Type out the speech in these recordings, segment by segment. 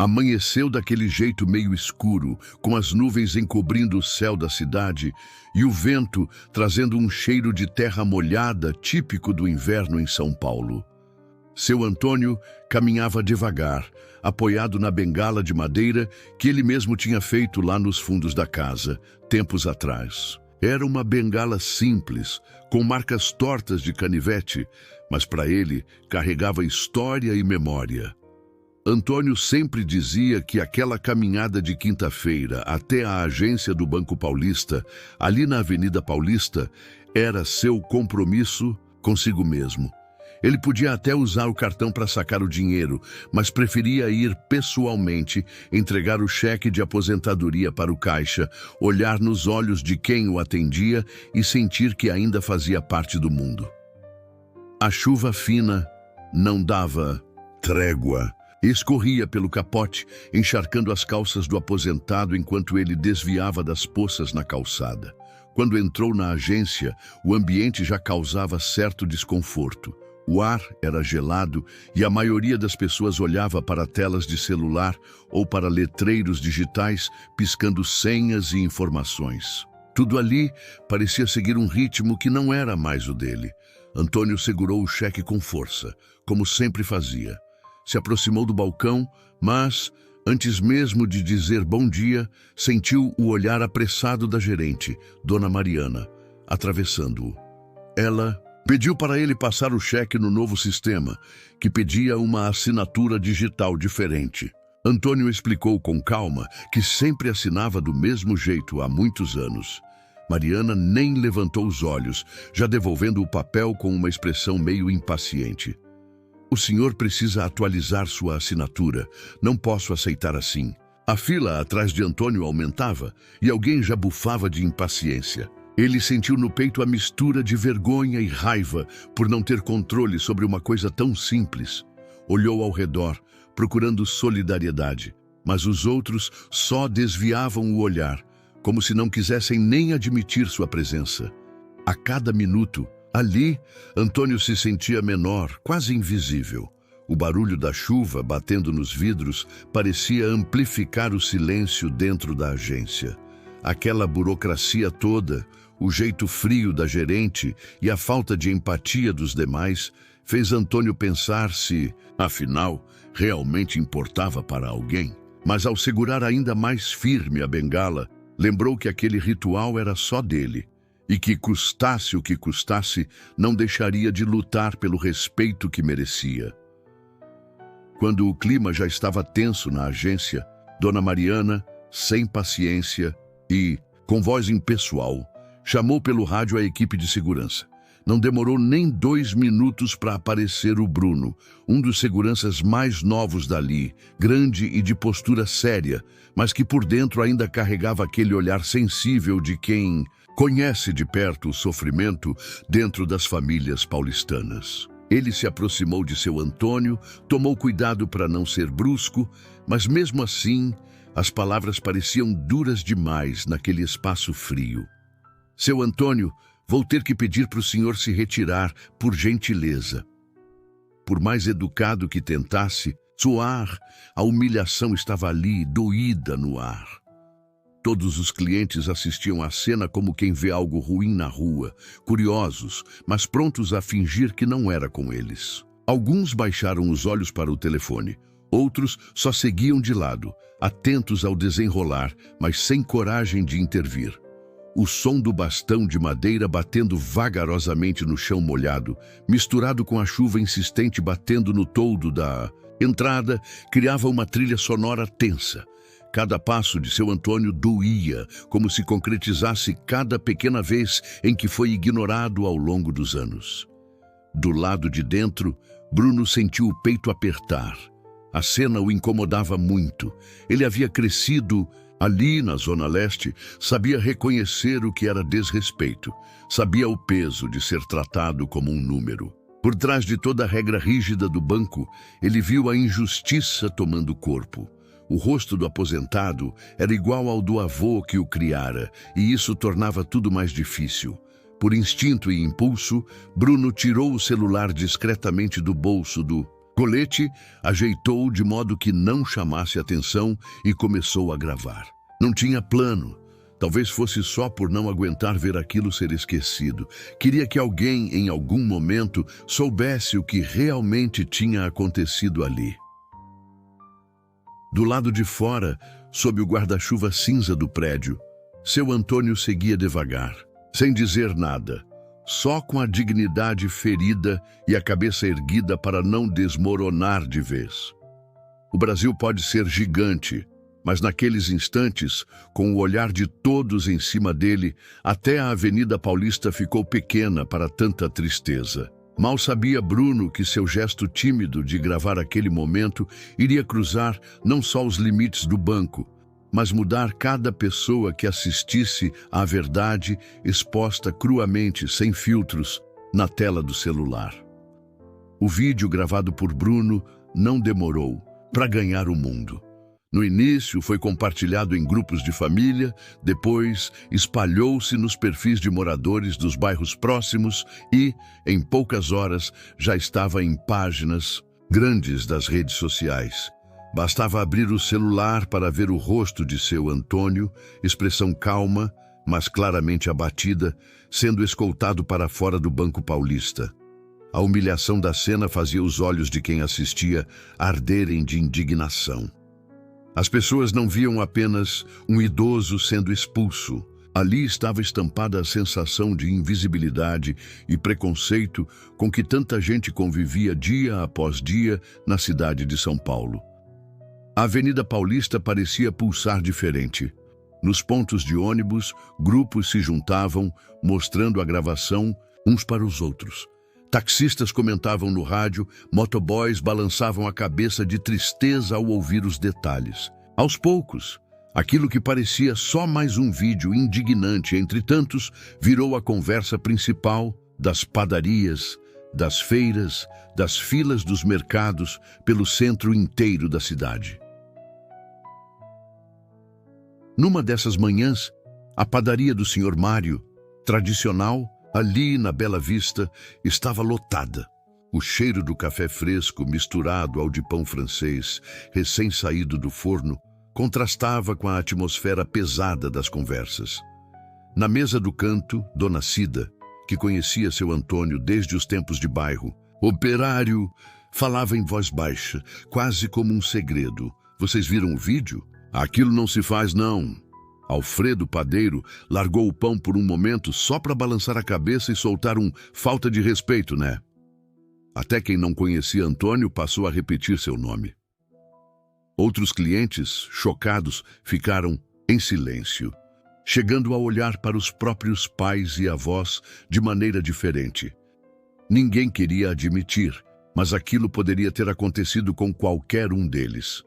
Amanheceu daquele jeito meio escuro, com as nuvens encobrindo o céu da cidade e o vento trazendo um cheiro de terra molhada típico do inverno em São Paulo. Seu Antônio caminhava devagar, apoiado na bengala de madeira que ele mesmo tinha feito lá nos fundos da casa, tempos atrás. Era uma bengala simples, com marcas tortas de canivete, mas para ele carregava história e memória. Antônio sempre dizia que aquela caminhada de quinta-feira até a agência do Banco Paulista, ali na Avenida Paulista, era seu compromisso consigo mesmo. Ele podia até usar o cartão para sacar o dinheiro, mas preferia ir pessoalmente, entregar o cheque de aposentadoria para o caixa, olhar nos olhos de quem o atendia e sentir que ainda fazia parte do mundo. A chuva fina não dava trégua. Escorria pelo capote, encharcando as calças do aposentado enquanto ele desviava das poças na calçada. Quando entrou na agência, o ambiente já causava certo desconforto. O ar era gelado e a maioria das pessoas olhava para telas de celular ou para letreiros digitais piscando senhas e informações. Tudo ali parecia seguir um ritmo que não era mais o dele. Antônio segurou o cheque com força, como sempre fazia. Se aproximou do balcão, mas, antes mesmo de dizer bom dia, sentiu o olhar apressado da gerente, Dona Mariana, atravessando-o. Ela pediu para ele passar o cheque no novo sistema, que pedia uma assinatura digital diferente. Antônio explicou com calma que sempre assinava do mesmo jeito há muitos anos. Mariana nem levantou os olhos, já devolvendo o papel com uma expressão meio impaciente. O senhor precisa atualizar sua assinatura. Não posso aceitar assim. A fila atrás de Antônio aumentava e alguém já bufava de impaciência. Ele sentiu no peito a mistura de vergonha e raiva por não ter controle sobre uma coisa tão simples. Olhou ao redor, procurando solidariedade, mas os outros só desviavam o olhar, como se não quisessem nem admitir sua presença. A cada minuto, ali, Antônio se sentia menor, quase invisível. O barulho da chuva batendo nos vidros parecia amplificar o silêncio dentro da agência. Aquela burocracia toda, o jeito frio da gerente e a falta de empatia dos demais fez Antônio pensar se, afinal, realmente importava para alguém. Mas ao segurar ainda mais firme a bengala, lembrou que aquele ritual era só dele e que, custasse o que custasse, não deixaria de lutar pelo respeito que merecia. Quando o clima já estava tenso na agência, Dona Mariana, sem paciência e, com voz impessoal, chamou pelo rádio a equipe de segurança. Não demorou nem 2 minutos para aparecer o Bruno, um dos seguranças mais novos dali, grande e de postura séria, mas que por dentro ainda carregava aquele olhar sensível de quem conhece de perto o sofrimento dentro das famílias paulistanas. Ele se aproximou de seu Antônio, tomou cuidado para não ser brusco, mas mesmo assim, as palavras pareciam duras demais naquele espaço frio. Seu Antônio, vou ter que pedir para o senhor se retirar, por gentileza. Por mais educado que tentasse soar, a humilhação estava ali, doída no ar. Todos os clientes assistiam à cena como quem vê algo ruim na rua, curiosos, mas prontos a fingir que não era com eles. Alguns baixaram os olhos para o telefone, outros só seguiam de lado, atentos ao desenrolar, mas sem coragem de intervir. O som do bastão de madeira batendo vagarosamente no chão molhado, misturado com a chuva insistente batendo no toldo da entrada, criava uma trilha sonora tensa. Cada passo de seu Antônio doía, como se concretizasse cada pequena vez em que foi ignorado ao longo dos anos. Do lado de dentro, Bruno sentiu o peito apertar. A cena o incomodava muito. Ele havia crescido ali na Zona Leste, sabia reconhecer o que era desrespeito, sabia o peso de ser tratado como um número. Por trás de toda a regra rígida do banco, ele viu a injustiça tomando corpo. O rosto do aposentado era igual ao do avô que o criara, e isso tornava tudo mais difícil. Por instinto e impulso, Bruno tirou o celular discretamente do bolso do Colete ajeitou de modo que não chamasse atenção e começou a gravar. Não tinha plano. Talvez fosse só por não aguentar ver aquilo ser esquecido. Queria que alguém, em algum momento, soubesse o que realmente tinha acontecido ali. Do lado de fora, sob o guarda-chuva cinza do prédio, seu Antônio seguia devagar, sem dizer nada, só com a dignidade ferida e a cabeça erguida para não desmoronar de vez. O Brasil pode ser gigante, mas naqueles instantes, com o olhar de todos em cima dele, até a Avenida Paulista ficou pequena para tanta tristeza. Mal sabia Bruno que seu gesto tímido de gravar aquele momento iria cruzar não só os limites do banco, mas mudar cada pessoa que assistisse à verdade exposta cruamente, sem filtros, na tela do celular. O vídeo gravado por Bruno não demorou para ganhar o mundo. No início, foi compartilhado em grupos de família, depois espalhou-se nos perfis de moradores dos bairros próximos e, em poucas horas, já estava em páginas grandes das redes sociais. Bastava abrir o celular para ver o rosto de seu Antônio, expressão calma, mas claramente abatida, sendo escoltado para fora do Banco Paulista. A humilhação da cena fazia os olhos de quem assistia arderem de indignação. As pessoas não viam apenas um idoso sendo expulso. Ali estava estampada a sensação de invisibilidade e preconceito com que tanta gente convivia dia após dia na cidade de São Paulo. A Avenida Paulista parecia pulsar diferente. Nos pontos de ônibus, grupos se juntavam, mostrando a gravação uns para os outros. Taxistas comentavam no rádio, motoboys balançavam a cabeça de tristeza ao ouvir os detalhes. Aos poucos, aquilo que parecia só mais um vídeo indignante entre tantos virou a conversa principal das padarias, das feiras, das filas dos mercados pelo centro inteiro da cidade. Numa dessas manhãs, a padaria do Sr. Mário, tradicional, ali na Bela Vista, estava lotada. O cheiro do café fresco misturado ao de pão francês, recém-saído do forno, contrastava com a atmosfera pesada das conversas. Na mesa do canto, Dona Cida, que conhecia seu Antônio desde os tempos de bairro, operário, falava em voz baixa, quase como um segredo. Vocês viram o vídeo? Aquilo não se faz, não. Alfredo Padeiro largou o pão por um momento só para balançar a cabeça e soltar um falta de respeito, né? Até quem não conhecia Antônio passou a repetir seu nome. Outros clientes, chocados, ficaram em silêncio, chegando a olhar para os próprios pais e avós de maneira diferente. Ninguém queria admitir, mas aquilo poderia ter acontecido com qualquer um deles.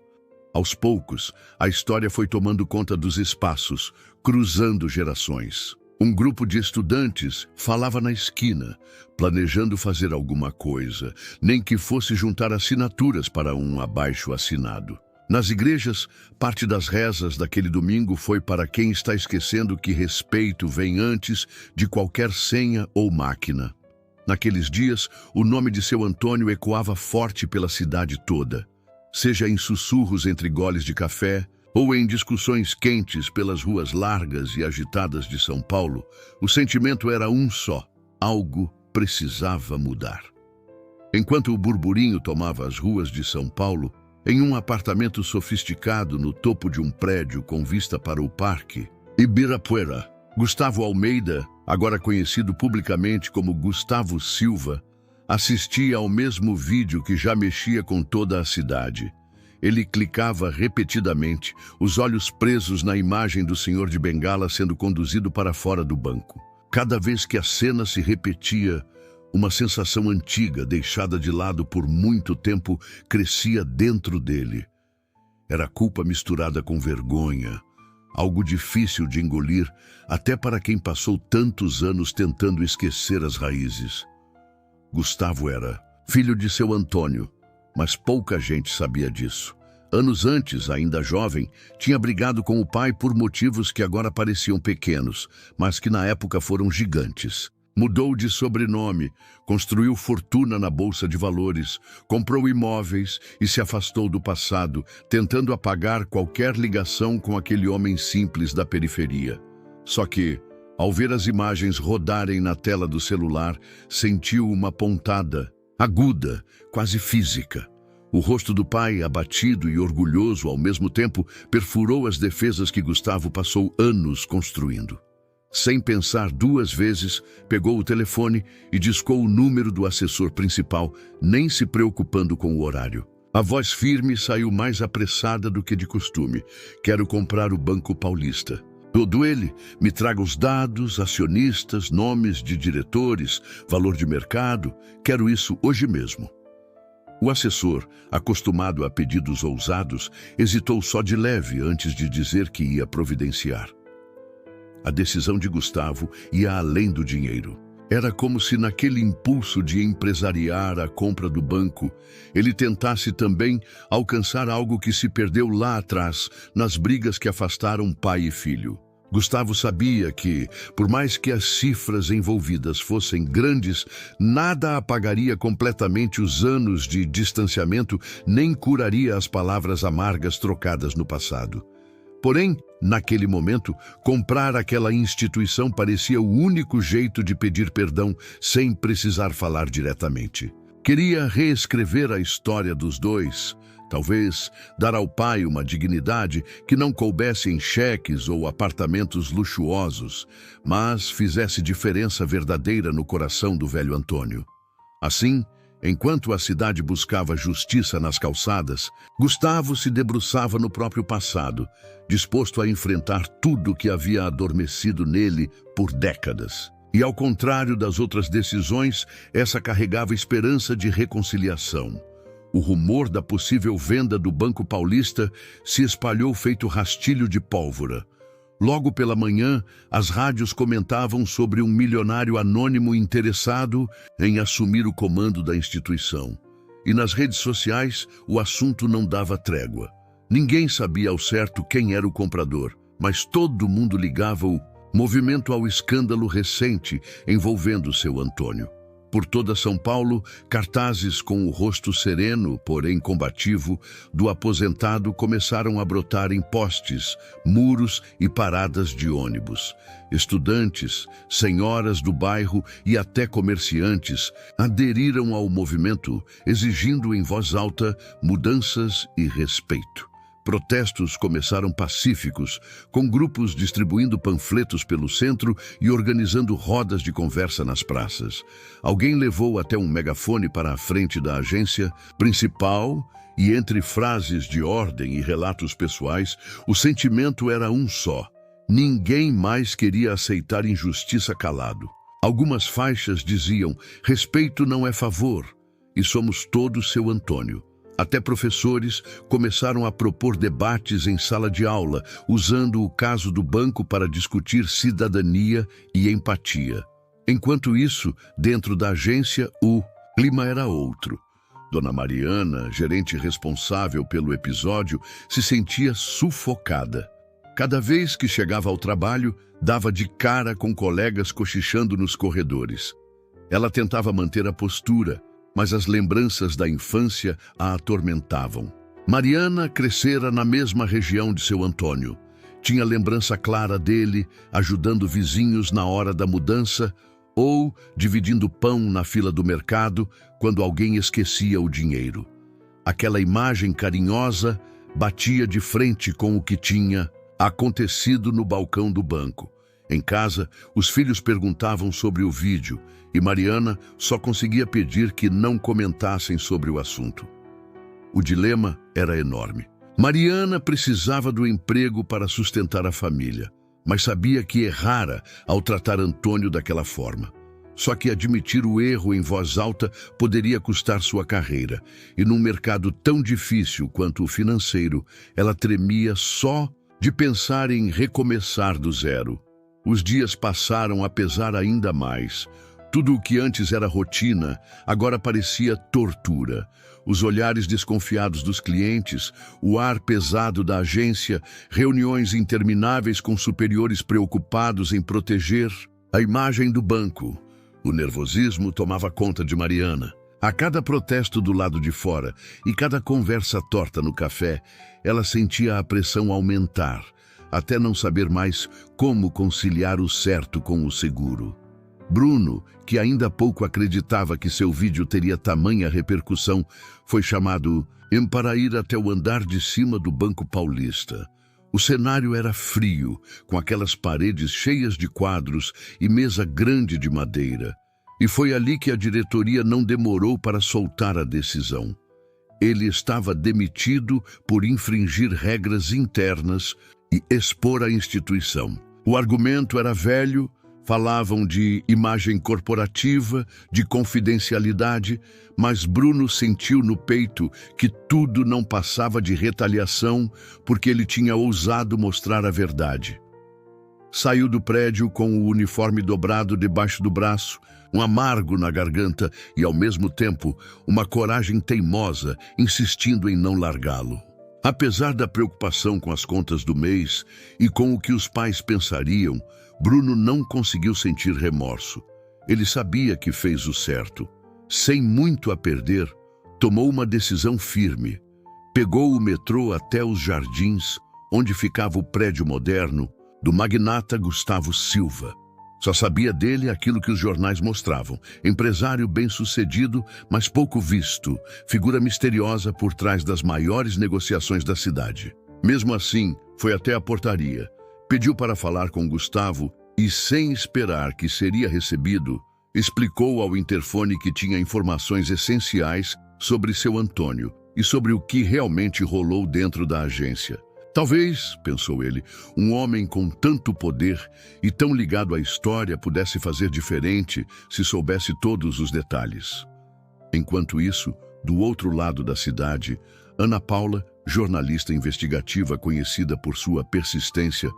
Aos poucos, a história foi tomando conta dos espaços, cruzando gerações. Um grupo de estudantes falava na esquina, planejando fazer alguma coisa, nem que fosse juntar assinaturas para um abaixo-assinado. Nas igrejas, parte das rezas daquele domingo foi para quem está esquecendo que respeito vem antes de qualquer senha ou máquina. Naqueles dias, o nome de seu Antônio ecoava forte pela cidade toda. Seja em sussurros entre goles de café ou em discussões quentes pelas ruas largas e agitadas de São Paulo, o sentimento era um só: algo precisava mudar. Enquanto o burburinho tomava as ruas de São Paulo, em um apartamento sofisticado no topo de um prédio com vista para o Parque Ibirapuera, Gustavo Almeida, agora conhecido publicamente como Gustavo Silva, assistia ao mesmo vídeo que já mexia com toda a cidade. Ele clicava repetidamente, os olhos presos na imagem do senhor de bengala sendo conduzido para fora do banco. Cada vez que a cena se repetia, uma sensação antiga, deixada de lado por muito tempo, crescia dentro dele. Era culpa misturada com vergonha, algo difícil de engolir, até para quem passou tantos anos tentando esquecer as raízes. Gustavo era filho de seu Antônio, mas pouca gente sabia disso. Anos antes, ainda jovem, tinha brigado com o pai por motivos que agora pareciam pequenos, mas que na época foram gigantes. Mudou de sobrenome, construiu fortuna na bolsa de valores, comprou imóveis e se afastou do passado, tentando apagar qualquer ligação com aquele homem simples da periferia. Só que, ao ver as imagens rodarem na tela do celular, sentiu uma pontada, aguda, quase física. O rosto do pai, abatido e orgulhoso ao mesmo tempo, perfurou as defesas que Gustavo passou anos construindo. Sem pensar duas vezes, pegou o telefone e discou o número do assessor principal, nem se preocupando com o horário. A voz firme saiu mais apressada do que de costume. Quero comprar o Banco Paulista. Todo ele, me traga os dados, acionistas, nomes de diretores, valor de mercado. Quero isso hoje mesmo. O assessor, acostumado a pedidos ousados, hesitou só de leve antes de dizer que ia providenciar. A decisão de Gustavo ia além do dinheiro. Era como se naquele impulso de empresariar a compra do banco, ele tentasse também alcançar algo que se perdeu lá atrás, nas brigas que afastaram pai e filho. Gustavo sabia que, por mais que as cifras envolvidas fossem grandes, nada apagaria completamente os anos de distanciamento, nem curaria as palavras amargas trocadas no passado. Porém, naquele momento, comprar aquela instituição parecia o único jeito de pedir perdão sem precisar falar diretamente. Queria reescrever a história dos dois, talvez dar ao pai uma dignidade que não coubesse em cheques ou apartamentos luxuosos, mas fizesse diferença verdadeira no coração do velho Antônio. Assim, enquanto a cidade buscava justiça nas calçadas, Gustavo se debruçava no próprio passado, disposto a enfrentar tudo que havia adormecido nele por décadas. E ao contrário das outras decisões, essa carregava esperança de reconciliação. O rumor da possível venda do Banco Paulista se espalhou feito rastilho de pólvora. Logo pela manhã, as rádios comentavam sobre um milionário anônimo interessado em assumir o comando da instituição. E nas redes sociais, o assunto não dava trégua. Ninguém sabia ao certo quem era o comprador, mas todo mundo ligava o movimento ao escândalo recente envolvendo seu Antônio. Por toda São Paulo, cartazes com o rosto sereno, porém combativo, do aposentado começaram a brotar em postes, muros e paradas de ônibus. Estudantes, senhoras do bairro e até comerciantes aderiram ao movimento, exigindo em voz alta mudanças e respeito. Protestos começaram pacíficos, com grupos distribuindo panfletos pelo centro e organizando rodas de conversa nas praças. Alguém levou até um megafone para a frente da agência principal e, entre frases de ordem e relatos pessoais, o sentimento era um só. Ninguém mais queria aceitar injustiça calado. Algumas faixas diziam: respeito não é favor, e somos todos seu Antônio. Até professores começaram a propor debates em sala de aula, usando o caso do banco para discutir cidadania e empatia. Enquanto isso, dentro da agência, o clima era outro. Dona Mariana, gerente responsável pelo episódio, se sentia sufocada. Cada vez que chegava ao trabalho, dava de cara com colegas cochichando nos corredores. Ela tentava manter a postura, mas as lembranças da infância a atormentavam. Mariana crescera na mesma região de seu Antônio. Tinha lembrança clara dele, ajudando vizinhos na hora da mudança ou dividindo pão na fila do mercado quando alguém esquecia o dinheiro. Aquela imagem carinhosa batia de frente com o que tinha acontecido no balcão do banco. Em casa, os filhos perguntavam sobre o vídeo e Mariana só conseguia pedir que não comentassem sobre o assunto. O dilema era enorme. Mariana precisava do emprego para sustentar a família, mas sabia que errara ao tratar Antônio daquela forma. Só que admitir o erro em voz alta poderia custar sua carreira, e num mercado tão difícil quanto o financeiro, ela tremia só de pensar em recomeçar do zero. Os dias passaram a pesar ainda mais. Tudo o que antes era rotina, agora parecia tortura. Os olhares desconfiados dos clientes, o ar pesado da agência, reuniões intermináveis com superiores preocupados em proteger a imagem do banco. O nervosismo tomava conta de Mariana. A cada protesto do lado de fora e cada conversa torta no café, ela sentia a pressão aumentar, até não saber mais como conciliar o certo com o seguro. Bruno, que ainda há pouco acreditava que seu vídeo teria tamanha repercussão, foi chamado para ir até o andar de cima do Banco Paulista. O cenário era frio, com aquelas paredes cheias de quadros e mesa grande de madeira. E foi ali que a diretoria não demorou para soltar a decisão. Ele estava demitido por infringir regras internas e expor a instituição. O argumento era velho, falavam de imagem corporativa, de confidencialidade, mas Bruno sentiu no peito que tudo não passava de retaliação porque ele tinha ousado mostrar a verdade. Saiu do prédio com o uniforme dobrado debaixo do braço, um amargo na garganta e, ao mesmo tempo, uma coragem teimosa, insistindo em não largá-lo. Apesar da preocupação com as contas do mês e com o que os pais pensariam, Bruno não conseguiu sentir remorso. Ele sabia que fez o certo. Sem muito a perder, tomou uma decisão firme. Pegou o metrô até os Jardins, onde ficava o prédio moderno do magnata Gustavo Silva. Só sabia dele aquilo que os jornais mostravam. Empresário bem-sucedido, mas pouco visto. Figura misteriosa por trás das maiores negociações da cidade. Mesmo assim, foi até a portaria. Pediu para falar com Gustavo e, sem esperar que seria recebido, explicou ao interfone que tinha informações essenciais sobre seu Antônio e sobre o que realmente rolou dentro da agência. Talvez, pensou ele, um homem com tanto poder e tão ligado à história pudesse fazer diferente se soubesse todos os detalhes. Enquanto isso, do outro lado da cidade, Ana Paula, jornalista investigativa conhecida por sua persistência,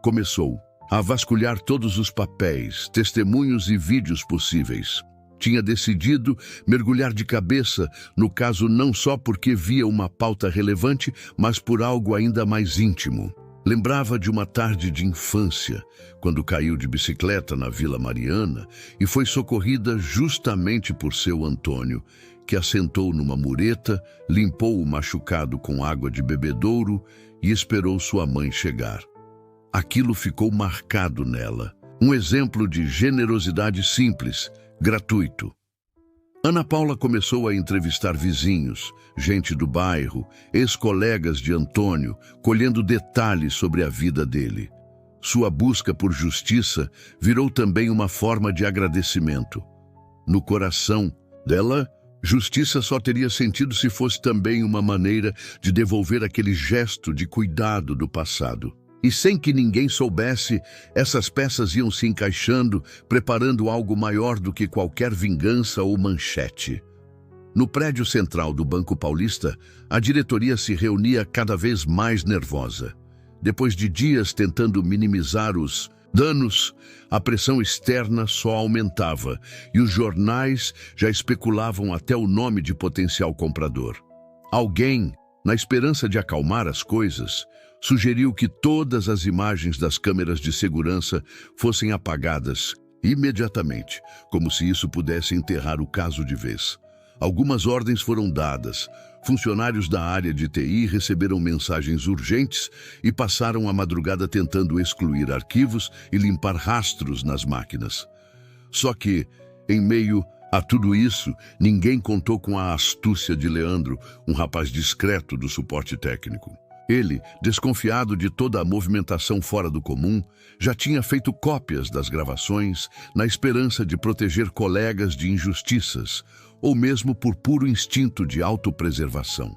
começou a vasculhar todos os papéis, testemunhos e vídeos possíveis. Tinha decidido mergulhar de cabeça no caso não só porque via uma pauta relevante, mas por algo ainda mais íntimo. Lembrava de uma tarde de infância, quando caiu de bicicleta na Vila Mariana e foi socorrida justamente por seu Antônio, que assentou numa mureta, limpou o machucado com água de bebedouro e esperou sua mãe chegar. Aquilo ficou marcado nela, um exemplo de generosidade simples, gratuito. Ana Paula começou a entrevistar vizinhos, gente do bairro, ex-colegas de Antônio, colhendo detalhes sobre a vida dele. Sua busca por justiça virou também uma forma de agradecimento. No coração dela, justiça só teria sentido se fosse também uma maneira de devolver aquele gesto de cuidado do passado. E sem que ninguém soubesse, essas peças iam se encaixando, preparando algo maior do que qualquer vingança ou manchete. No prédio central do Banco Paulista, a diretoria se reunia cada vez mais nervosa. Depois de dias tentando minimizar os danos, a pressão externa só aumentava e os jornais já especulavam até o nome de potencial comprador. Alguém, na esperança de acalmar as coisas, sugeriu que todas as imagens das câmeras de segurança fossem apagadas imediatamente, como se isso pudesse enterrar o caso de vez. Algumas ordens foram dadas. Funcionários da área de TI receberam mensagens urgentes e passaram a madrugada tentando excluir arquivos e limpar rastros nas máquinas. Só que, em meio a tudo isso, ninguém contou com a astúcia de Leandro, um rapaz discreto do suporte técnico. Ele, desconfiado de toda a movimentação fora do comum, já tinha feito cópias das gravações na esperança de proteger colegas de injustiças, ou mesmo por puro instinto de autopreservação.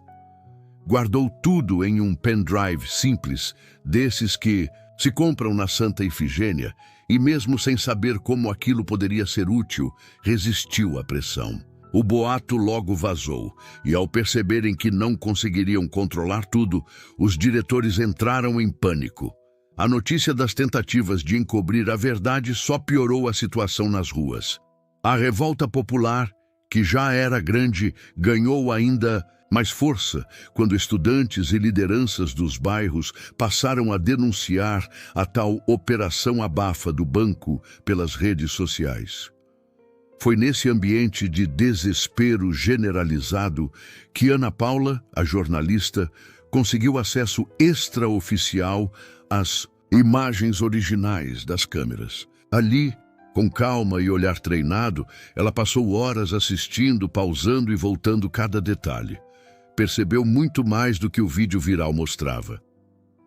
Guardou tudo em um pendrive simples, desses que se compram na Santa Ifigênia, e mesmo sem saber como aquilo poderia ser útil, resistiu à pressão. O boato logo vazou, e ao perceberem que não conseguiriam controlar tudo, os diretores entraram em pânico. A notícia das tentativas de encobrir a verdade só piorou a situação nas ruas. A revolta popular, que já era grande, ganhou ainda mais força quando estudantes e lideranças dos bairros passaram a denunciar a tal operação abafa do banco pelas redes sociais. Foi nesse ambiente de desespero generalizado que Ana Paula, a jornalista, conseguiu acesso extraoficial às imagens originais das câmeras. Ali, com calma e olhar treinado, ela passou horas assistindo, pausando e voltando cada detalhe. Percebeu muito mais do que o vídeo viral mostrava.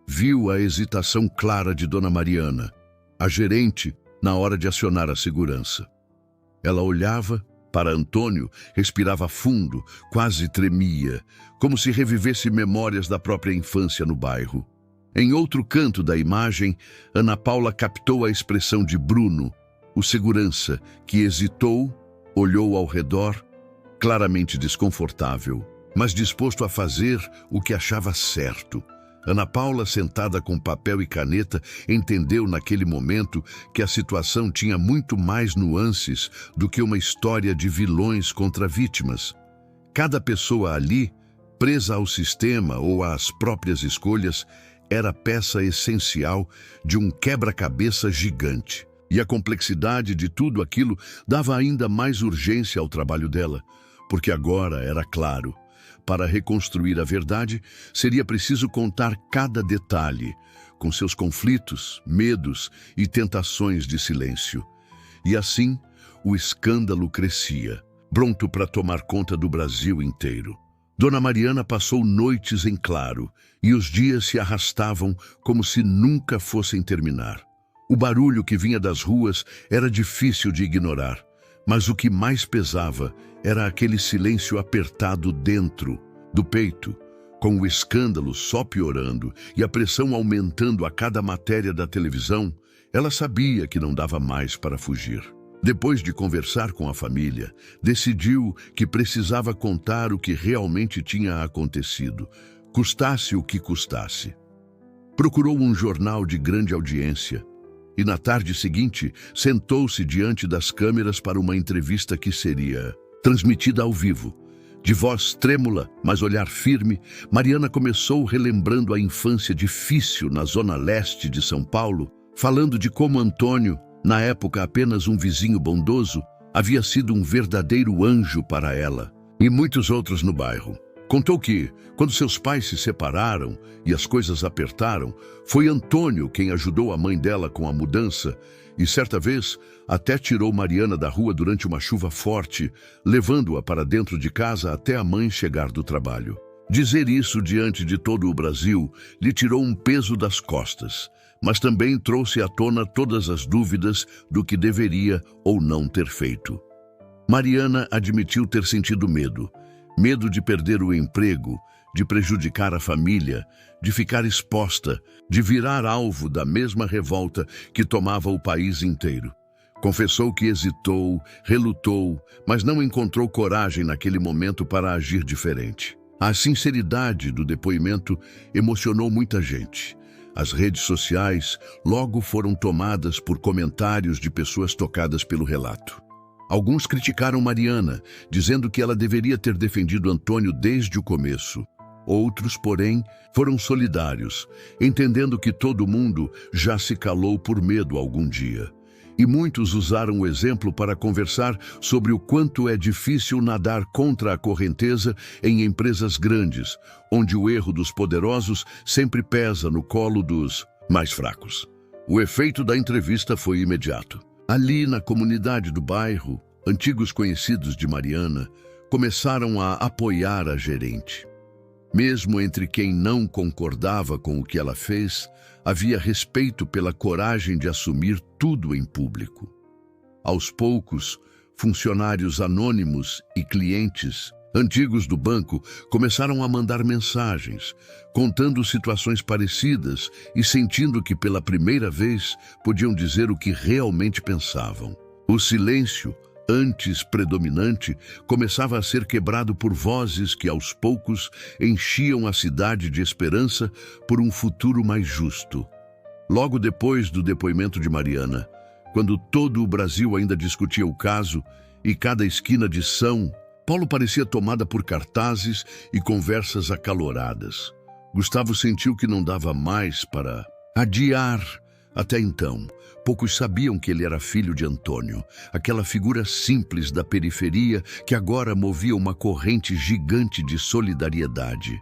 Viu a hesitação clara de Dona Mariana, a gerente, na hora de acionar a segurança. Ela olhava para Antônio, respirava fundo, quase tremia, como se revivesse memórias da própria infância no bairro. Em outro canto da imagem, Ana Paula captou a expressão de Bruno, o segurança, que hesitou, olhou ao redor, claramente desconfortável, mas disposto a fazer o que achava certo. Ana Paula, sentada com papel e caneta, entendeu naquele momento que a situação tinha muito mais nuances do que uma história de vilões contra vítimas. Cada pessoa ali, presa ao sistema ou às próprias escolhas, era peça essencial de um quebra-cabeça gigante. E a complexidade de tudo aquilo dava ainda mais urgência ao trabalho dela, porque agora era claro. Para reconstruir a verdade, seria preciso contar cada detalhe, com seus conflitos, medos e tentações de silêncio. E assim, o escândalo crescia, pronto para tomar conta do Brasil inteiro. Dona Mariana passou noites em claro, e os dias se arrastavam como se nunca fossem terminar. O barulho que vinha das ruas era difícil de ignorar, mas o que mais pesava era aquele silêncio apertado dentro do peito, com o escândalo só piorando e a pressão aumentando a cada matéria da televisão. Ela sabia que não dava mais para fugir. Depois de conversar com a família, decidiu que precisava contar o que realmente tinha acontecido, custasse o que custasse. Procurou um jornal de grande audiência e, na tarde seguinte, sentou-se diante das câmeras para uma entrevista que seria transmitida ao vivo. De voz trêmula, mas olhar firme, Mariana começou relembrando a infância difícil na zona leste de São Paulo, falando de como Antônio, na época apenas um vizinho bondoso, havia sido um verdadeiro anjo para ela e muitos outros no bairro. Contou que, quando seus pais se separaram e as coisas apertaram, foi Antônio quem ajudou a mãe dela com a mudança e, certa vez, até tirou Mariana da rua durante uma chuva forte, levando-a para dentro de casa até a mãe chegar do trabalho. Dizer isso diante de todo o Brasil lhe tirou um peso das costas, mas também trouxe à tona todas as dúvidas do que deveria ou não ter feito. Mariana admitiu ter sentido medo. Medo de perder o emprego, de prejudicar a família, de ficar exposta, de virar alvo da mesma revolta que tomava o país inteiro. Confessou que hesitou, relutou, mas não encontrou coragem naquele momento para agir diferente. A sinceridade do depoimento emocionou muita gente. As redes sociais logo foram tomadas por comentários de pessoas tocadas pelo relato. Alguns criticaram Mariana, dizendo que ela deveria ter defendido Antônio desde o começo. Outros, porém, foram solidários, entendendo que todo mundo já se calou por medo algum dia. E muitos usaram o exemplo para conversar sobre o quanto é difícil nadar contra a correnteza em empresas grandes, onde o erro dos poderosos sempre pesa no colo dos mais fracos. O efeito da entrevista foi imediato. Ali, na comunidade do bairro, antigos conhecidos de Mariana começaram a apoiar a gerente. Mesmo entre quem não concordava com o que ela fez, havia respeito pela coragem de assumir tudo em público. Aos poucos, funcionários anônimos e clientes antigos do banco começaram a mandar mensagens, contando situações parecidas e sentindo que pela primeira vez podiam dizer o que realmente pensavam. O silêncio, antes predominante, começava a ser quebrado por vozes que aos poucos enchiam a cidade de esperança por um futuro mais justo. Logo depois do depoimento de Mariana, quando todo o Brasil ainda discutia o caso e cada esquina de São Paulo parecia tomada por cartazes e conversas acaloradas. Gustavo sentiu que não dava mais para adiar Até então, poucos sabiam que ele era filho de Antônio, aquela figura simples da periferia que agora movia uma corrente gigante de solidariedade.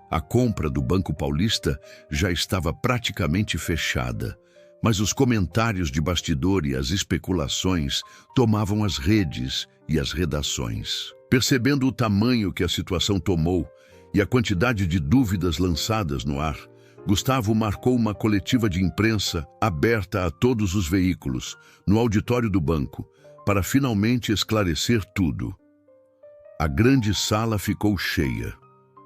A compra do Banco Paulista já estava praticamente fechada, mas os comentários de bastidor e as especulações tomavam as redes e as redações. Percebendo o tamanho que a situação tomou e a quantidade de dúvidas lançadas no ar, Gustavo marcou uma coletiva de imprensa aberta a todos os veículos, no auditório do banco, para finalmente esclarecer tudo. A grande sala ficou cheia.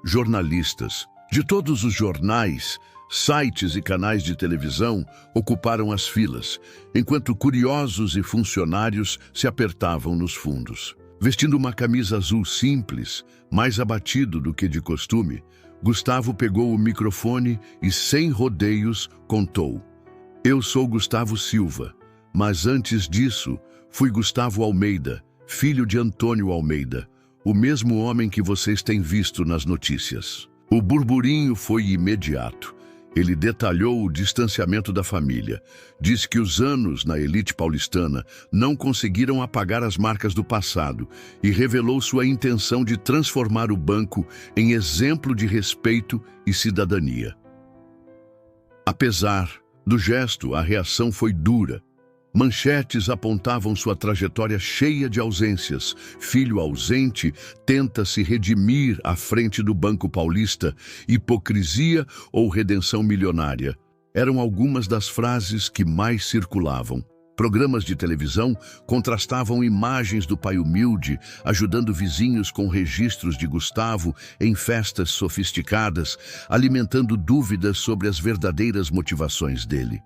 Jornalistas, de todos os jornais, sites e canais de televisão ocuparam as filas, enquanto curiosos e funcionários se apertavam nos fundos. Vestindo uma camisa azul simples, mais abatido do que de costume, Gustavo pegou o microfone e, sem rodeios, contou: "Eu sou Gustavo Silva, mas antes disso, fui Gustavo Almeida, filho de Antônio Almeida, o mesmo homem que vocês têm visto nas notícias." O burburinho foi imediato. Ele detalhou o distanciamento da família, disse que os anos na elite paulistana não conseguiram apagar as marcas do passado e revelou sua intenção de transformar o banco em exemplo de respeito e cidadania. Apesar do gesto, a reação foi dura. Manchetes apontavam sua trajetória cheia de ausências. Filho ausente tenta se redimir à frente do Banco Paulista. Hipocrisia ou redenção milionária? Eram algumas das frases que mais circulavam. Programas de televisão contrastavam imagens do pai humilde, ajudando vizinhos com registros de Gustavo em festas sofisticadas, alimentando dúvidas sobre as verdadeiras motivações dele.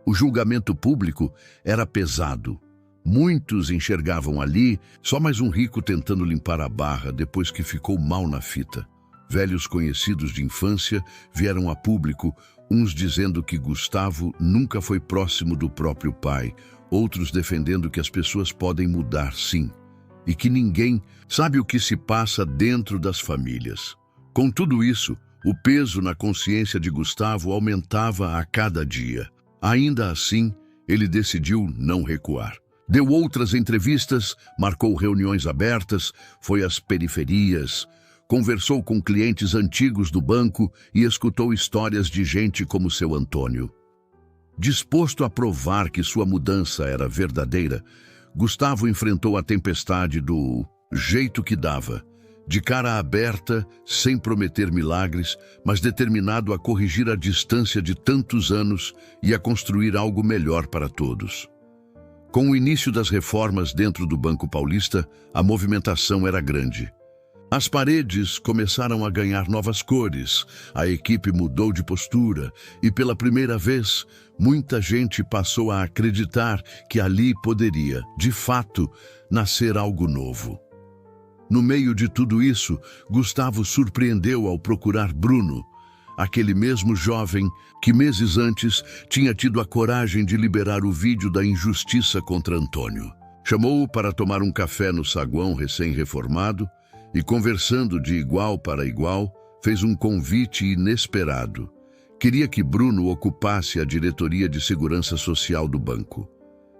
O julgamento público era pesado. Muitos enxergavam ali só mais um rico tentando limpar a barra depois que ficou mal na fita. Velhos conhecidos de infância vieram a público, uns dizendo que Gustavo nunca foi próximo do próprio pai, outros defendendo que as pessoas podem mudar, sim, e que ninguém sabe o que se passa dentro das famílias. Com tudo isso, o peso na consciência de Gustavo aumentava a cada dia. Ainda assim, ele decidiu não recuar. Deu outras entrevistas, marcou reuniões abertas, foi às periferias, conversou com clientes antigos do banco e escutou histórias de gente como seu Antônio. Disposto a provar que sua mudança era verdadeira, Gustavo enfrentou a tempestade do jeito que dava, de cara aberta, sem prometer milagres, mas determinado a corrigir a distância de tantos anos e a construir algo melhor para todos. Com o início das reformas dentro do Banco Paulista, a movimentação era grande. As paredes começaram a ganhar novas cores, a equipe mudou de postura e, pela primeira vez, muita gente passou a acreditar que ali poderia, de fato, nascer algo novo. No meio de tudo isso, Gustavo surpreendeu ao procurar Bruno, aquele mesmo jovem que meses antes tinha tido a coragem de liberar o vídeo da injustiça contra Antônio. Chamou-o para tomar um café no saguão recém-reformado e, conversando de igual para igual, fez um convite inesperado. Queria que Bruno ocupasse a diretoria de segurança social do banco.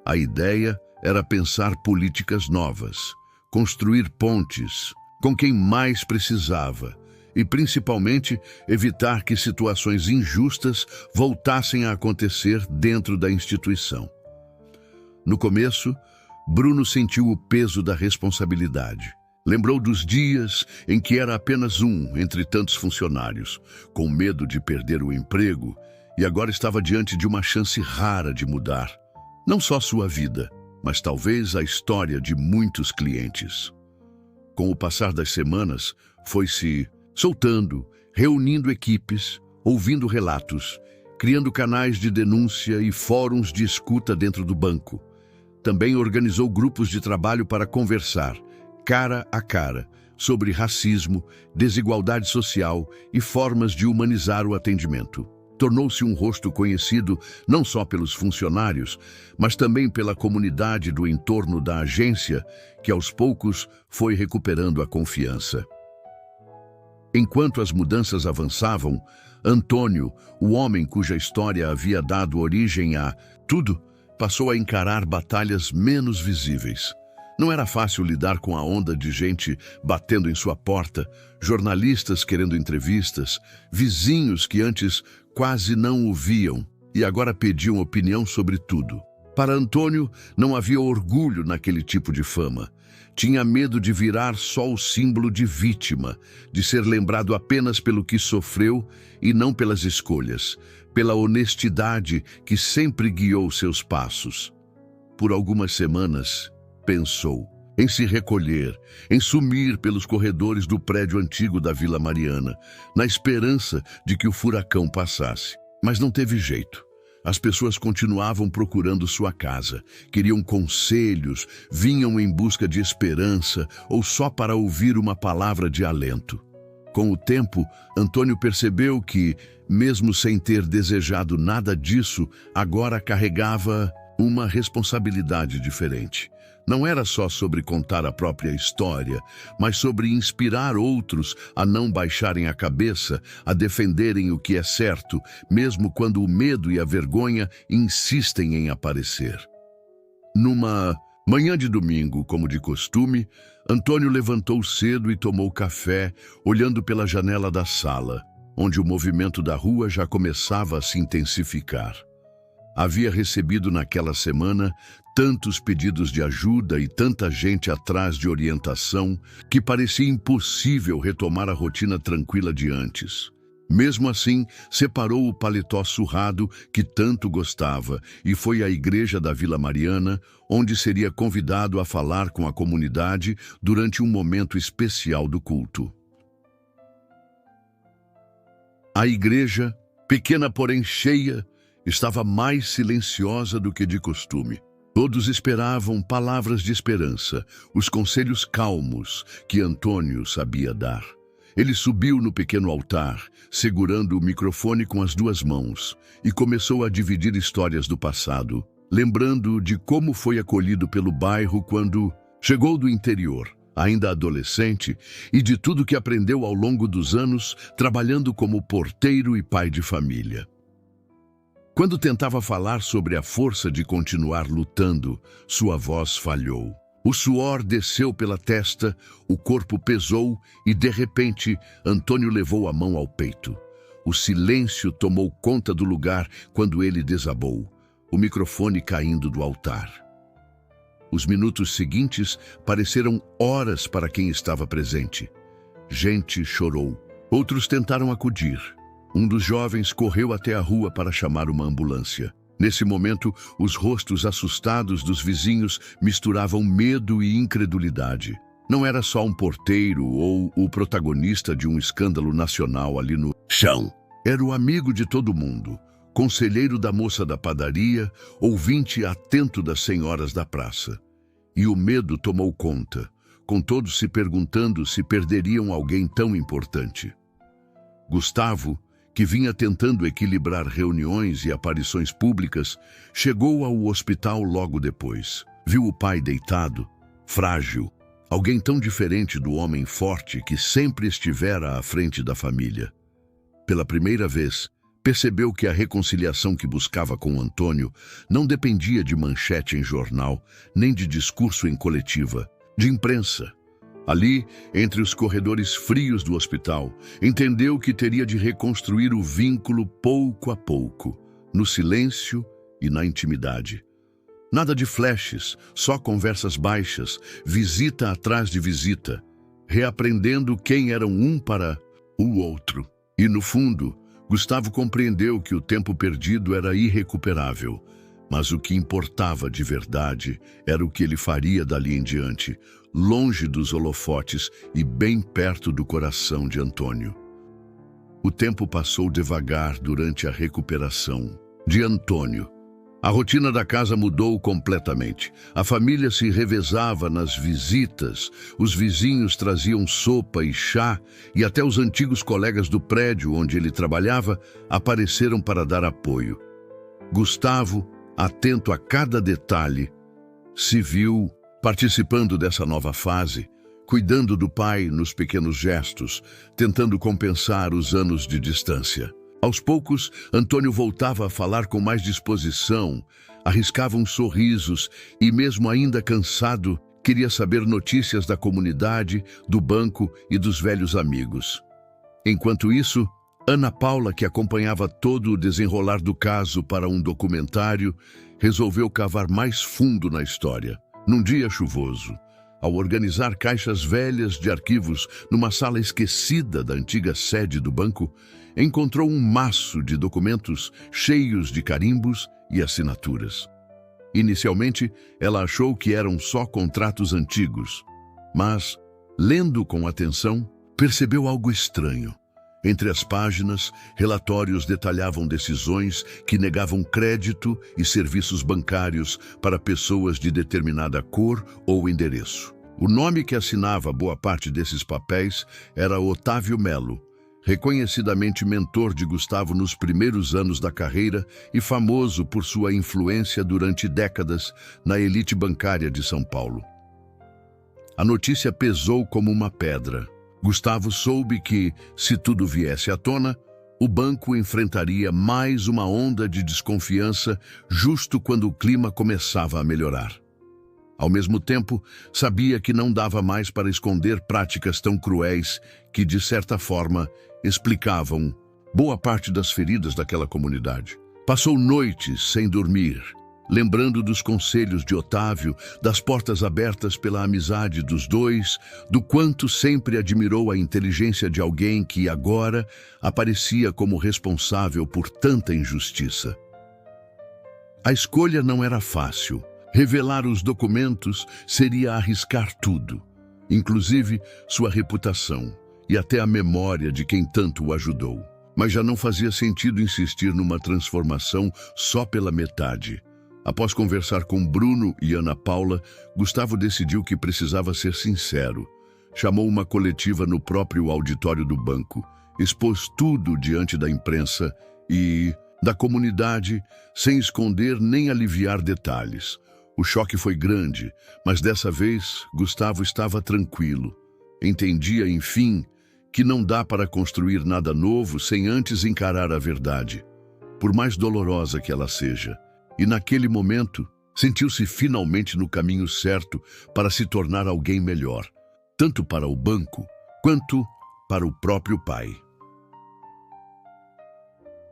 A ideia era pensar políticas novas, construir pontes com quem mais precisava e, principalmente, evitar que situações injustas voltassem a acontecer dentro da instituição. No começo, Bruno sentiu o peso da responsabilidade. Lembrou dos dias em que era apenas um entre tantos funcionários, com medo de perder o emprego, e agora estava diante de uma chance rara de mudar, não só sua vida, mas talvez a história de muitos clientes. Com o passar das semanas, foi se soltando, reunindo equipes, ouvindo relatos, criando canais de denúncia e fóruns de escuta dentro do banco. Também organizou grupos de trabalho para conversar, cara a cara, sobre racismo, desigualdade social e formas de humanizar o atendimento. Tornou-se um rosto conhecido não só pelos funcionários, mas também pela comunidade do entorno da agência, que aos poucos foi recuperando a confiança. Enquanto as mudanças avançavam, Antônio, o homem cuja história havia dado origem a tudo, passou a encarar batalhas menos visíveis. Não era fácil lidar com a onda de gente batendo em sua porta, jornalistas querendo entrevistas, vizinhos que antes quase não o viam e agora pediam opinião sobre tudo. Para Antônio, não havia orgulho naquele tipo de fama. Tinha medo de virar só o símbolo de vítima, de ser lembrado apenas pelo que sofreu e não pelas escolhas, pela honestidade que sempre guiou seus passos. Por algumas semanas, pensou em se recolher, em sumir pelos corredores do prédio antigo da Vila Mariana, na esperança de que o furacão passasse. Mas não teve jeito. As pessoas continuavam procurando sua casa, queriam conselhos, vinham em busca de esperança ou só para ouvir uma palavra de alento. Com o tempo, Antônio percebeu que, mesmo sem ter desejado nada disso, agora carregava uma responsabilidade diferente. Não era só sobre contar a própria história, mas sobre inspirar outros a não baixarem a cabeça, a defenderem o que é certo, mesmo quando o medo e a vergonha insistem em aparecer. Numa manhã de domingo, como de costume, Antônio levantou cedo e tomou café, olhando pela janela da sala, onde o movimento da rua já começava a se intensificar. Havia recebido naquela semana tantos pedidos de ajuda e tanta gente atrás de orientação que parecia impossível retomar a rotina tranquila de antes. Mesmo assim, separou o paletó surrado que tanto gostava e foi à igreja da Vila Mariana, onde seria convidado a falar com a comunidade durante um momento especial do culto. A igreja, pequena porém cheia, estava mais silenciosa do que de costume. Todos esperavam palavras de esperança, os conselhos calmos que Antônio sabia dar. Ele subiu no pequeno altar, segurando o microfone com as duas mãos, e começou a dividir histórias do passado, lembrando de como foi acolhido pelo bairro quando chegou do interior, ainda adolescente, e de tudo que aprendeu ao longo dos anos trabalhando como porteiro e pai de família. Quando tentava falar sobre a força de continuar lutando, sua voz falhou. O suor desceu pela testa, o corpo pesou e, de repente, Antônio levou a mão ao peito. O silêncio tomou conta do lugar quando ele desabou, o microfone caindo do altar. Os minutos seguintes pareceram horas para quem estava presente. Gente chorou. Outros tentaram acudir. Um dos jovens correu até a rua para chamar uma ambulância. Nesse momento, os rostos assustados dos vizinhos misturavam medo e incredulidade. Não era só um porteiro ou o protagonista de um escândalo nacional ali no chão. Era o amigo de todo mundo, conselheiro da moça da padaria, ouvinte atento das senhoras da praça. E o medo tomou conta, com todos se perguntando se perderiam alguém tão importante. Gustavo, que vinha tentando equilibrar reuniões e aparições públicas, chegou ao hospital logo depois. Viu o pai deitado, frágil, alguém tão diferente do homem forte que sempre estivera à frente da família. Pela primeira vez, percebeu que a reconciliação que buscava com Antônio não dependia de manchete em jornal, nem de discurso em coletiva, de imprensa. Ali, entre os corredores frios do hospital, entendeu que teria de reconstruir o vínculo pouco a pouco, no silêncio e na intimidade. Nada de flashes, só conversas baixas, visita atrás de visita, reaprendendo quem eram um para o outro. E, no fundo, Gustavo compreendeu que o tempo perdido era irrecuperável, mas o que importava de verdade era o que ele faria dali em diante, longe dos holofotes e bem perto do coração de Antônio. O tempo passou devagar durante a recuperação de Antônio. A rotina da casa mudou completamente. A família se revezava nas visitas, os vizinhos traziam sopa e chá e até os antigos colegas do prédio onde ele trabalhava apareceram para dar apoio. Gustavo, atento a cada detalhe, se viu participando dessa nova fase, cuidando do pai nos pequenos gestos, tentando compensar os anos de distância. Aos poucos, Antônio voltava a falar com mais disposição, arriscava uns sorrisos e, mesmo ainda cansado, queria saber notícias da comunidade, do banco e dos velhos amigos. Enquanto isso, Ana Paula, que acompanhava todo o desenrolar do caso para um documentário, resolveu cavar mais fundo na história. Num dia chuvoso, ao organizar caixas velhas de arquivos numa sala esquecida da antiga sede do banco, encontrou um maço de documentos cheios de carimbos e assinaturas. Inicialmente, ela achou que eram só contratos antigos, mas, lendo com atenção, percebeu algo estranho. Entre as páginas, relatórios detalhavam decisões que negavam crédito e serviços bancários para pessoas de determinada cor ou endereço. O nome que assinava boa parte desses papéis era Otávio Melo, reconhecidamente mentor de Gustavo nos primeiros anos da carreira e famoso por sua influência durante décadas na elite bancária de São Paulo. A notícia pesou como uma pedra. Gustavo soube que, se tudo viesse à tona, o banco enfrentaria mais uma onda de desconfiança justo quando o clima começava a melhorar. Ao mesmo tempo, sabia que não dava mais para esconder práticas tão cruéis que, de certa forma, explicavam boa parte das feridas daquela comunidade. Passou noites sem dormir, lembrando dos conselhos de Otávio, das portas abertas pela amizade dos dois, do quanto sempre admirou a inteligência de alguém que agora aparecia como responsável por tanta injustiça. A escolha não era fácil. Revelar os documentos seria arriscar tudo, inclusive sua reputação e até a memória de quem tanto o ajudou. Mas já não fazia sentido insistir numa transformação só pela metade. Após conversar com Bruno e Ana Paula, Gustavo decidiu que precisava ser sincero. Chamou uma coletiva no próprio auditório do banco, expôs tudo diante da imprensa e da comunidade, sem esconder nem aliviar detalhes. O choque foi grande, mas dessa vez Gustavo estava tranquilo. Entendia, enfim, que não dá para construir nada novo sem antes encarar a verdade, por mais dolorosa que ela seja. E naquele momento, sentiu-se finalmente no caminho certo para se tornar alguém melhor, tanto para o banco quanto para o próprio pai.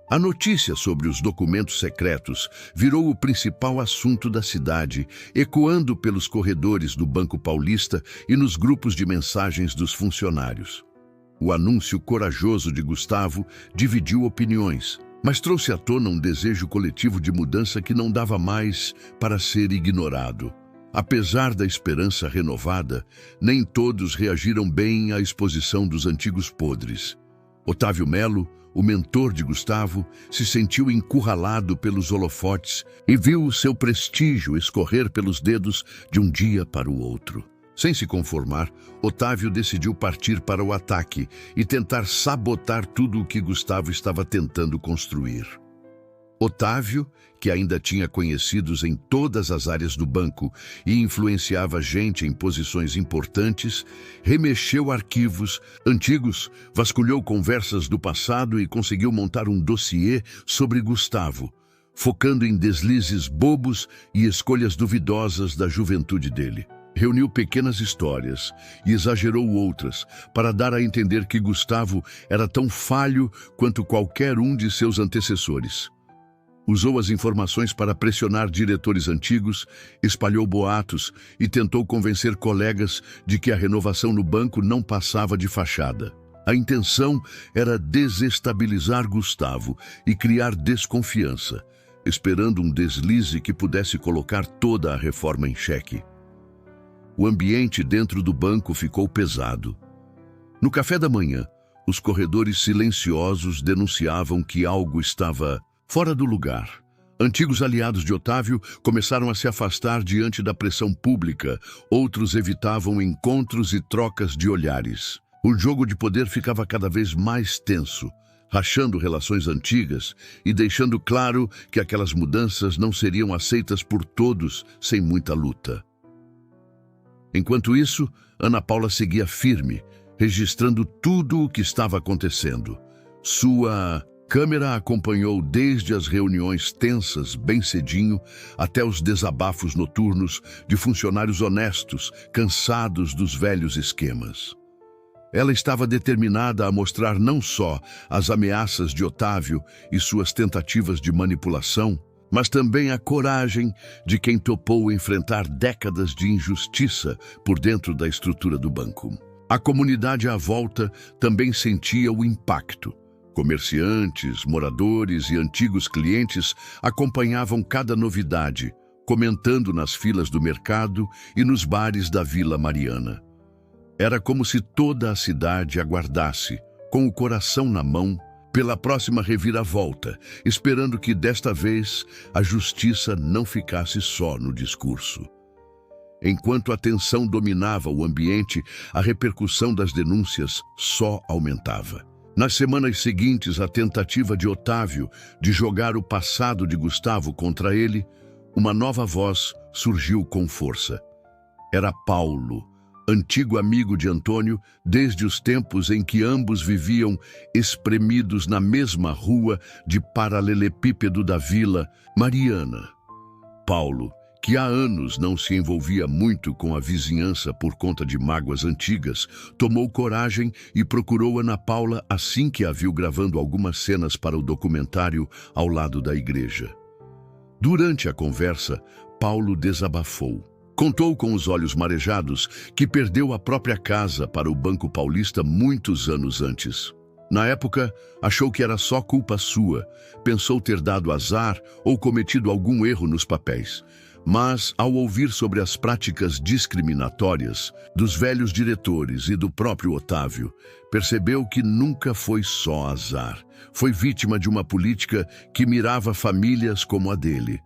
A notícia sobre os documentos secretos virou o principal assunto da cidade, ecoando pelos corredores do Banco Paulista e nos grupos de mensagens dos funcionários. O anúncio corajoso de Gustavo dividiu opiniões, mas trouxe à tona um desejo coletivo de mudança que não dava mais para ser ignorado. Apesar da esperança renovada, nem todos reagiram bem à exposição dos antigos podres. Otávio Melo, o mentor de Gustavo, se sentiu encurralado pelos holofotes e viu o seu prestígio escorrer pelos dedos de um dia para o outro. Sem se conformar, Otávio decidiu partir para o ataque e tentar sabotar tudo o que Gustavo estava tentando construir. Otávio, que ainda tinha conhecidos em todas as áreas do banco e influenciava gente em posições importantes, remexeu arquivos antigos, vasculhou conversas do passado e conseguiu montar um dossiê sobre Gustavo, focando em deslizes bobos e escolhas duvidosas da juventude dele. Reuniu pequenas histórias e exagerou outras para dar a entender que Gustavo era tão falho quanto qualquer um de seus antecessores. Usou as informações para pressionar diretores antigos, espalhou boatos e tentou convencer colegas de que a renovação no banco não passava de fachada. A intenção era desestabilizar Gustavo e criar desconfiança, esperando um deslize que pudesse colocar toda a reforma em xeque. O ambiente dentro do banco ficou pesado. No café da manhã, os corredores silenciosos denunciavam que algo estava fora do lugar. Antigos aliados de Otávio começaram a se afastar diante da pressão pública, outros evitavam encontros e trocas de olhares. O jogo de poder ficava cada vez mais tenso, rachando relações antigas e deixando claro que aquelas mudanças não seriam aceitas por todos sem muita luta. Enquanto isso, Ana Paula seguia firme, registrando tudo o que estava acontecendo. Sua Câmara acompanhou desde as reuniões tensas bem cedinho até os desabafos noturnos de funcionários honestos, cansados dos velhos esquemas. Ela estava determinada a mostrar não só as ameaças de Otávio e suas tentativas de manipulação, mas também a coragem de quem topou enfrentar décadas de injustiça por dentro da estrutura do banco. A comunidade à volta também sentia o impacto. Comerciantes, moradores e antigos clientes acompanhavam cada novidade, comentando nas filas do mercado e nos bares da Vila Mariana. Era como se toda a cidade aguardasse, com o coração na mão, pela próxima reviravolta, esperando que desta vez a justiça não ficasse só no discurso. Enquanto a tensão dominava o ambiente, a repercussão das denúncias só aumentava. Nas semanas seguintes à tentativa de Otávio de jogar o passado de Gustavo contra ele, uma nova voz surgiu com força. Era Paulo, antigo amigo de Antônio desde os tempos em que ambos viviam espremidos na mesma rua de paralelepípedo da Vila Mariana. Paulo, que há anos não se envolvia muito com a vizinhança por conta de mágoas antigas, tomou coragem e procurou Ana Paula assim que a viu gravando algumas cenas para o documentário ao lado da igreja. Durante a conversa, Paulo desabafou. Contou com os olhos marejados que perdeu a própria casa para o Banco Paulista muitos anos antes. Na época, achou que era só culpa sua, pensou ter dado azar ou cometido algum erro nos papéis. Mas, ao ouvir sobre as práticas discriminatórias dos velhos diretores e do próprio Otávio, percebeu que nunca foi só azar. Foi vítima de uma política que mirava famílias como a dele.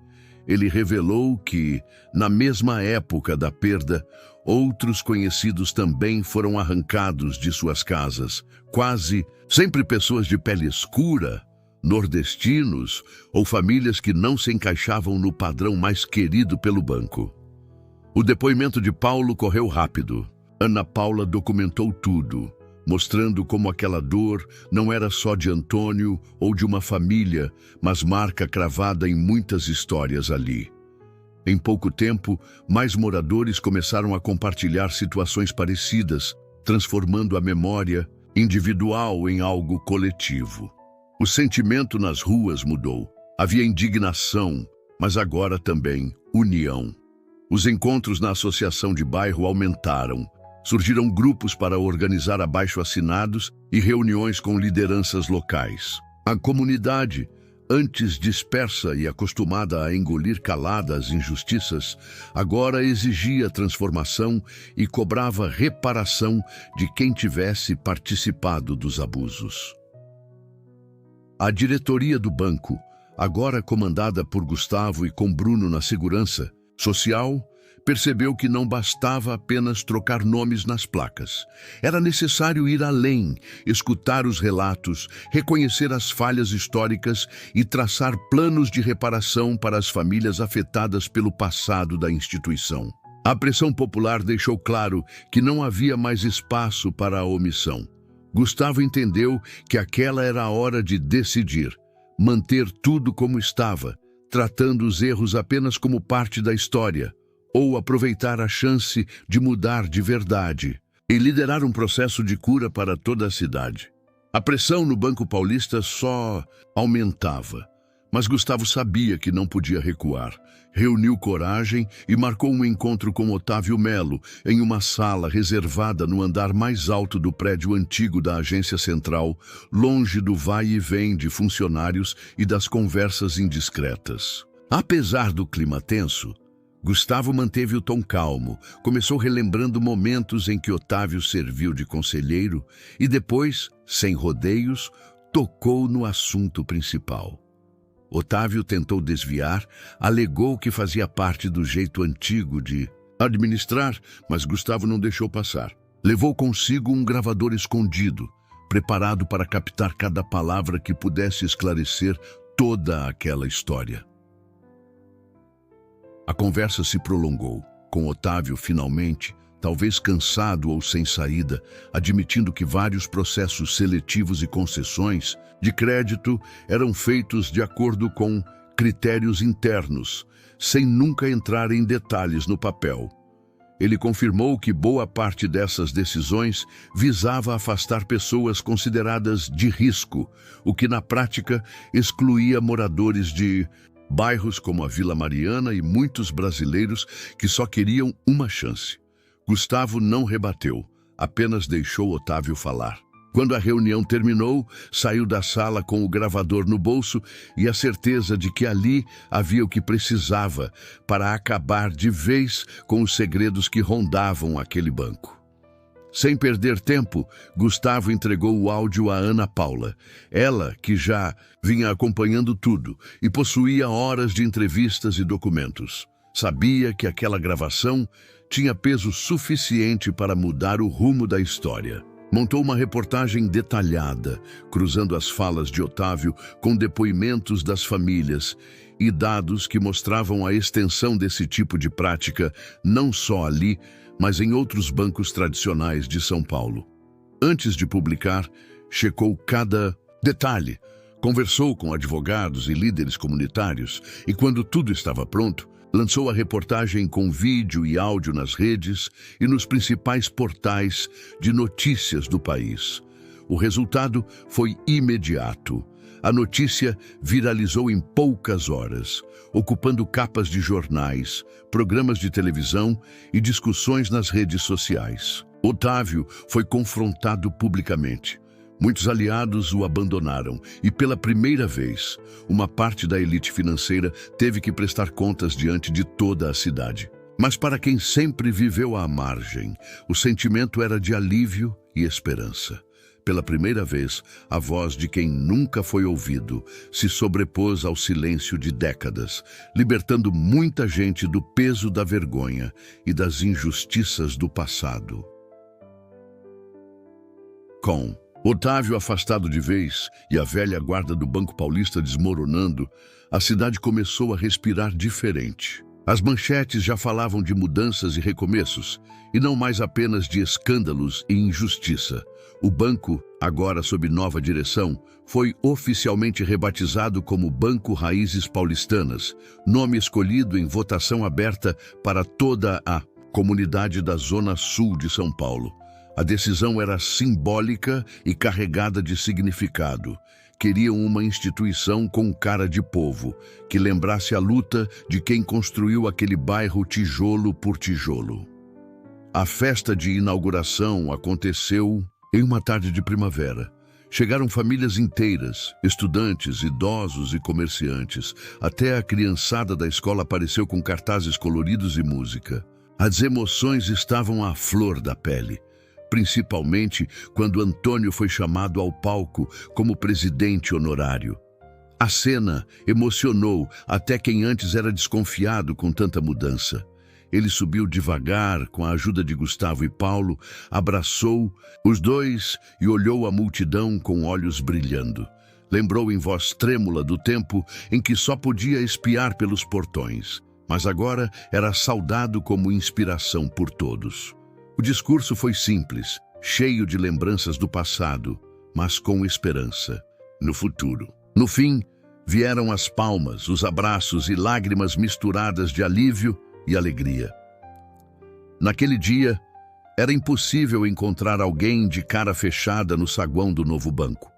Ele revelou que, na mesma época da perda, outros conhecidos também foram arrancados de suas casas, quase sempre pessoas de pele escura, nordestinos ou famílias que não se encaixavam no padrão mais querido pelo banco. O depoimento de Paulo correu rápido. Ana Paula documentou tudo, mostrando como aquela dor não era só de Antônio ou de uma família, mas marca cravada em muitas histórias ali. Em pouco tempo, mais moradores começaram a compartilhar situações parecidas, transformando a memória individual em algo coletivo. O sentimento nas ruas mudou. Havia indignação, mas agora também união. Os encontros na associação de bairro aumentaram. Surgiram grupos para organizar abaixo-assinados e reuniões com lideranças locais. A comunidade, antes dispersa e acostumada a engolir calada as injustiças, agora exigia transformação e cobrava reparação de quem tivesse participado dos abusos. A diretoria do banco, agora comandada por Gustavo e com Bruno na segurança social, percebeu que não bastava apenas trocar nomes nas placas. Era necessário ir além, escutar os relatos, reconhecer as falhas históricas e traçar planos de reparação para as famílias afetadas pelo passado da instituição. A pressão popular deixou claro que não havia mais espaço para a omissão. Gustavo entendeu que aquela era a hora de decidir, manter tudo como estava, tratando os erros apenas como parte da história, ou aproveitar a chance de mudar de verdade e liderar um processo de cura para toda a cidade. A pressão no Banco Paulista só aumentava, mas Gustavo sabia que não podia recuar. Reuniu coragem e marcou um encontro com Otávio Melo em uma sala reservada no andar mais alto do prédio antigo da agência central, longe do vai e vem de funcionários e das conversas indiscretas. Apesar do clima tenso, Gustavo manteve o tom calmo, começou relembrando momentos em que Otávio serviu de conselheiro e depois, sem rodeios, tocou no assunto principal. Otávio tentou desviar, alegou que fazia parte do jeito antigo de administrar, mas Gustavo não deixou passar. Levou consigo um gravador escondido, preparado para captar cada palavra que pudesse esclarecer toda aquela história. A conversa se prolongou, com Otávio finalmente talvez cansado ou sem saída, admitindo que vários processos seletivos e concessões de crédito eram feitos de acordo com critérios internos, sem nunca entrar em detalhes no papel. Ele confirmou que boa parte dessas decisões visava afastar pessoas consideradas de risco, o que na prática excluía moradores de bairros como a Vila Mariana e muitos brasileiros que só queriam uma chance. Gustavo não rebateu, apenas deixou Otávio falar. Quando a reunião terminou, saiu da sala com o gravador no bolso e a certeza de que ali havia o que precisava para acabar de vez com os segredos que rondavam aquele banco. Sem perder tempo, Gustavo entregou o áudio a Ana Paula, ela que já vinha acompanhando tudo e possuía horas de entrevistas e documentos. Sabia que aquela gravação tinha peso suficiente para mudar o rumo da história. Montou uma reportagem detalhada, cruzando as falas de Otávio com depoimentos das famílias e dados que mostravam a extensão desse tipo de prática não só ali, mas em outros bancos tradicionais de São Paulo. Antes de publicar, checou cada detalhe, conversou com advogados e líderes comunitários e, quando tudo estava pronto, lançou a reportagem com vídeo e áudio nas redes e nos principais portais de notícias do país. O resultado foi imediato. A notícia viralizou em poucas horas, ocupando capas de jornais, programas de televisão e discussões nas redes sociais. Otávio foi confrontado publicamente. Muitos aliados o abandonaram e, pela primeira vez, uma parte da elite financeira teve que prestar contas diante de toda a cidade. Mas para quem sempre viveu à margem, o sentimento era de alívio e esperança. Pela primeira vez, a voz de quem nunca foi ouvido se sobrepôs ao silêncio de décadas, libertando muita gente do peso da vergonha e das injustiças do passado. Com Otávio afastado de vez e a velha guarda do Banco Paulista desmoronando, a cidade começou a respirar diferente. As manchetes já falavam de mudanças e recomeços, e não mais apenas de escândalos e injustiça. O banco, agora sob nova direção, foi oficialmente rebatizado como Banco Raízes Paulistanas, nome escolhido em votação aberta para toda a comunidade da Zona Sul de São Paulo. A decisão era simbólica e carregada de significado. Queriam uma instituição com cara de povo, que lembrasse a luta de quem construiu aquele bairro tijolo por tijolo. A festa de inauguração aconteceu em uma tarde de primavera. Chegaram famílias inteiras, estudantes, idosos e comerciantes. Até a criançada da escola apareceu com cartazes coloridos e música. As emoções estavam à flor da pele, principalmente quando Antônio foi chamado ao palco como presidente honorário. A cena emocionou até quem antes era desconfiado com tanta mudança. Ele subiu devagar, com a ajuda de Gustavo e Paulo, abraçou os dois e olhou a multidão com olhos brilhando. Lembrou em voz trêmula do tempo em que só podia espiar pelos portões, mas agora era saudado como inspiração por todos. O discurso foi simples, cheio de lembranças do passado, mas com esperança no futuro. No fim, vieram as palmas, os abraços e lágrimas misturadas de alívio e alegria. Naquele dia, era impossível encontrar alguém de cara fechada no saguão do novo banco.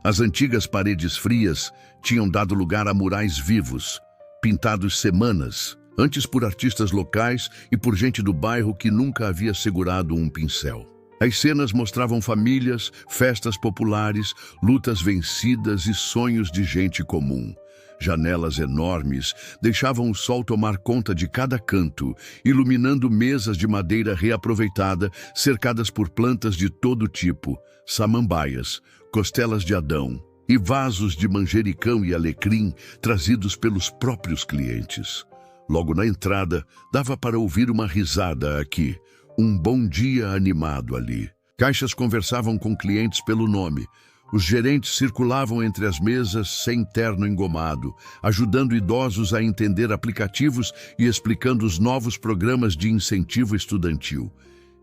As antigas paredes frias tinham dado lugar a murais vivos, pintados semanas antes por artistas locais e por gente do bairro que nunca havia segurado um pincel. As cenas mostravam famílias, festas populares, lutas vencidas e sonhos de gente comum. Janelas enormes deixavam o sol tomar conta de cada canto, iluminando mesas de madeira reaproveitada, cercadas por plantas de todo tipo, samambaias, costelas de Adão e vasos de manjericão e alecrim trazidos pelos próprios clientes. Logo na entrada, dava para ouvir uma risada aqui, um bom dia animado ali. Caixas conversavam com clientes pelo nome, Os gerentes circulavam entre as mesas sem terno engomado, ajudando idosos a entender aplicativos e explicando os novos programas de incentivo estudantil.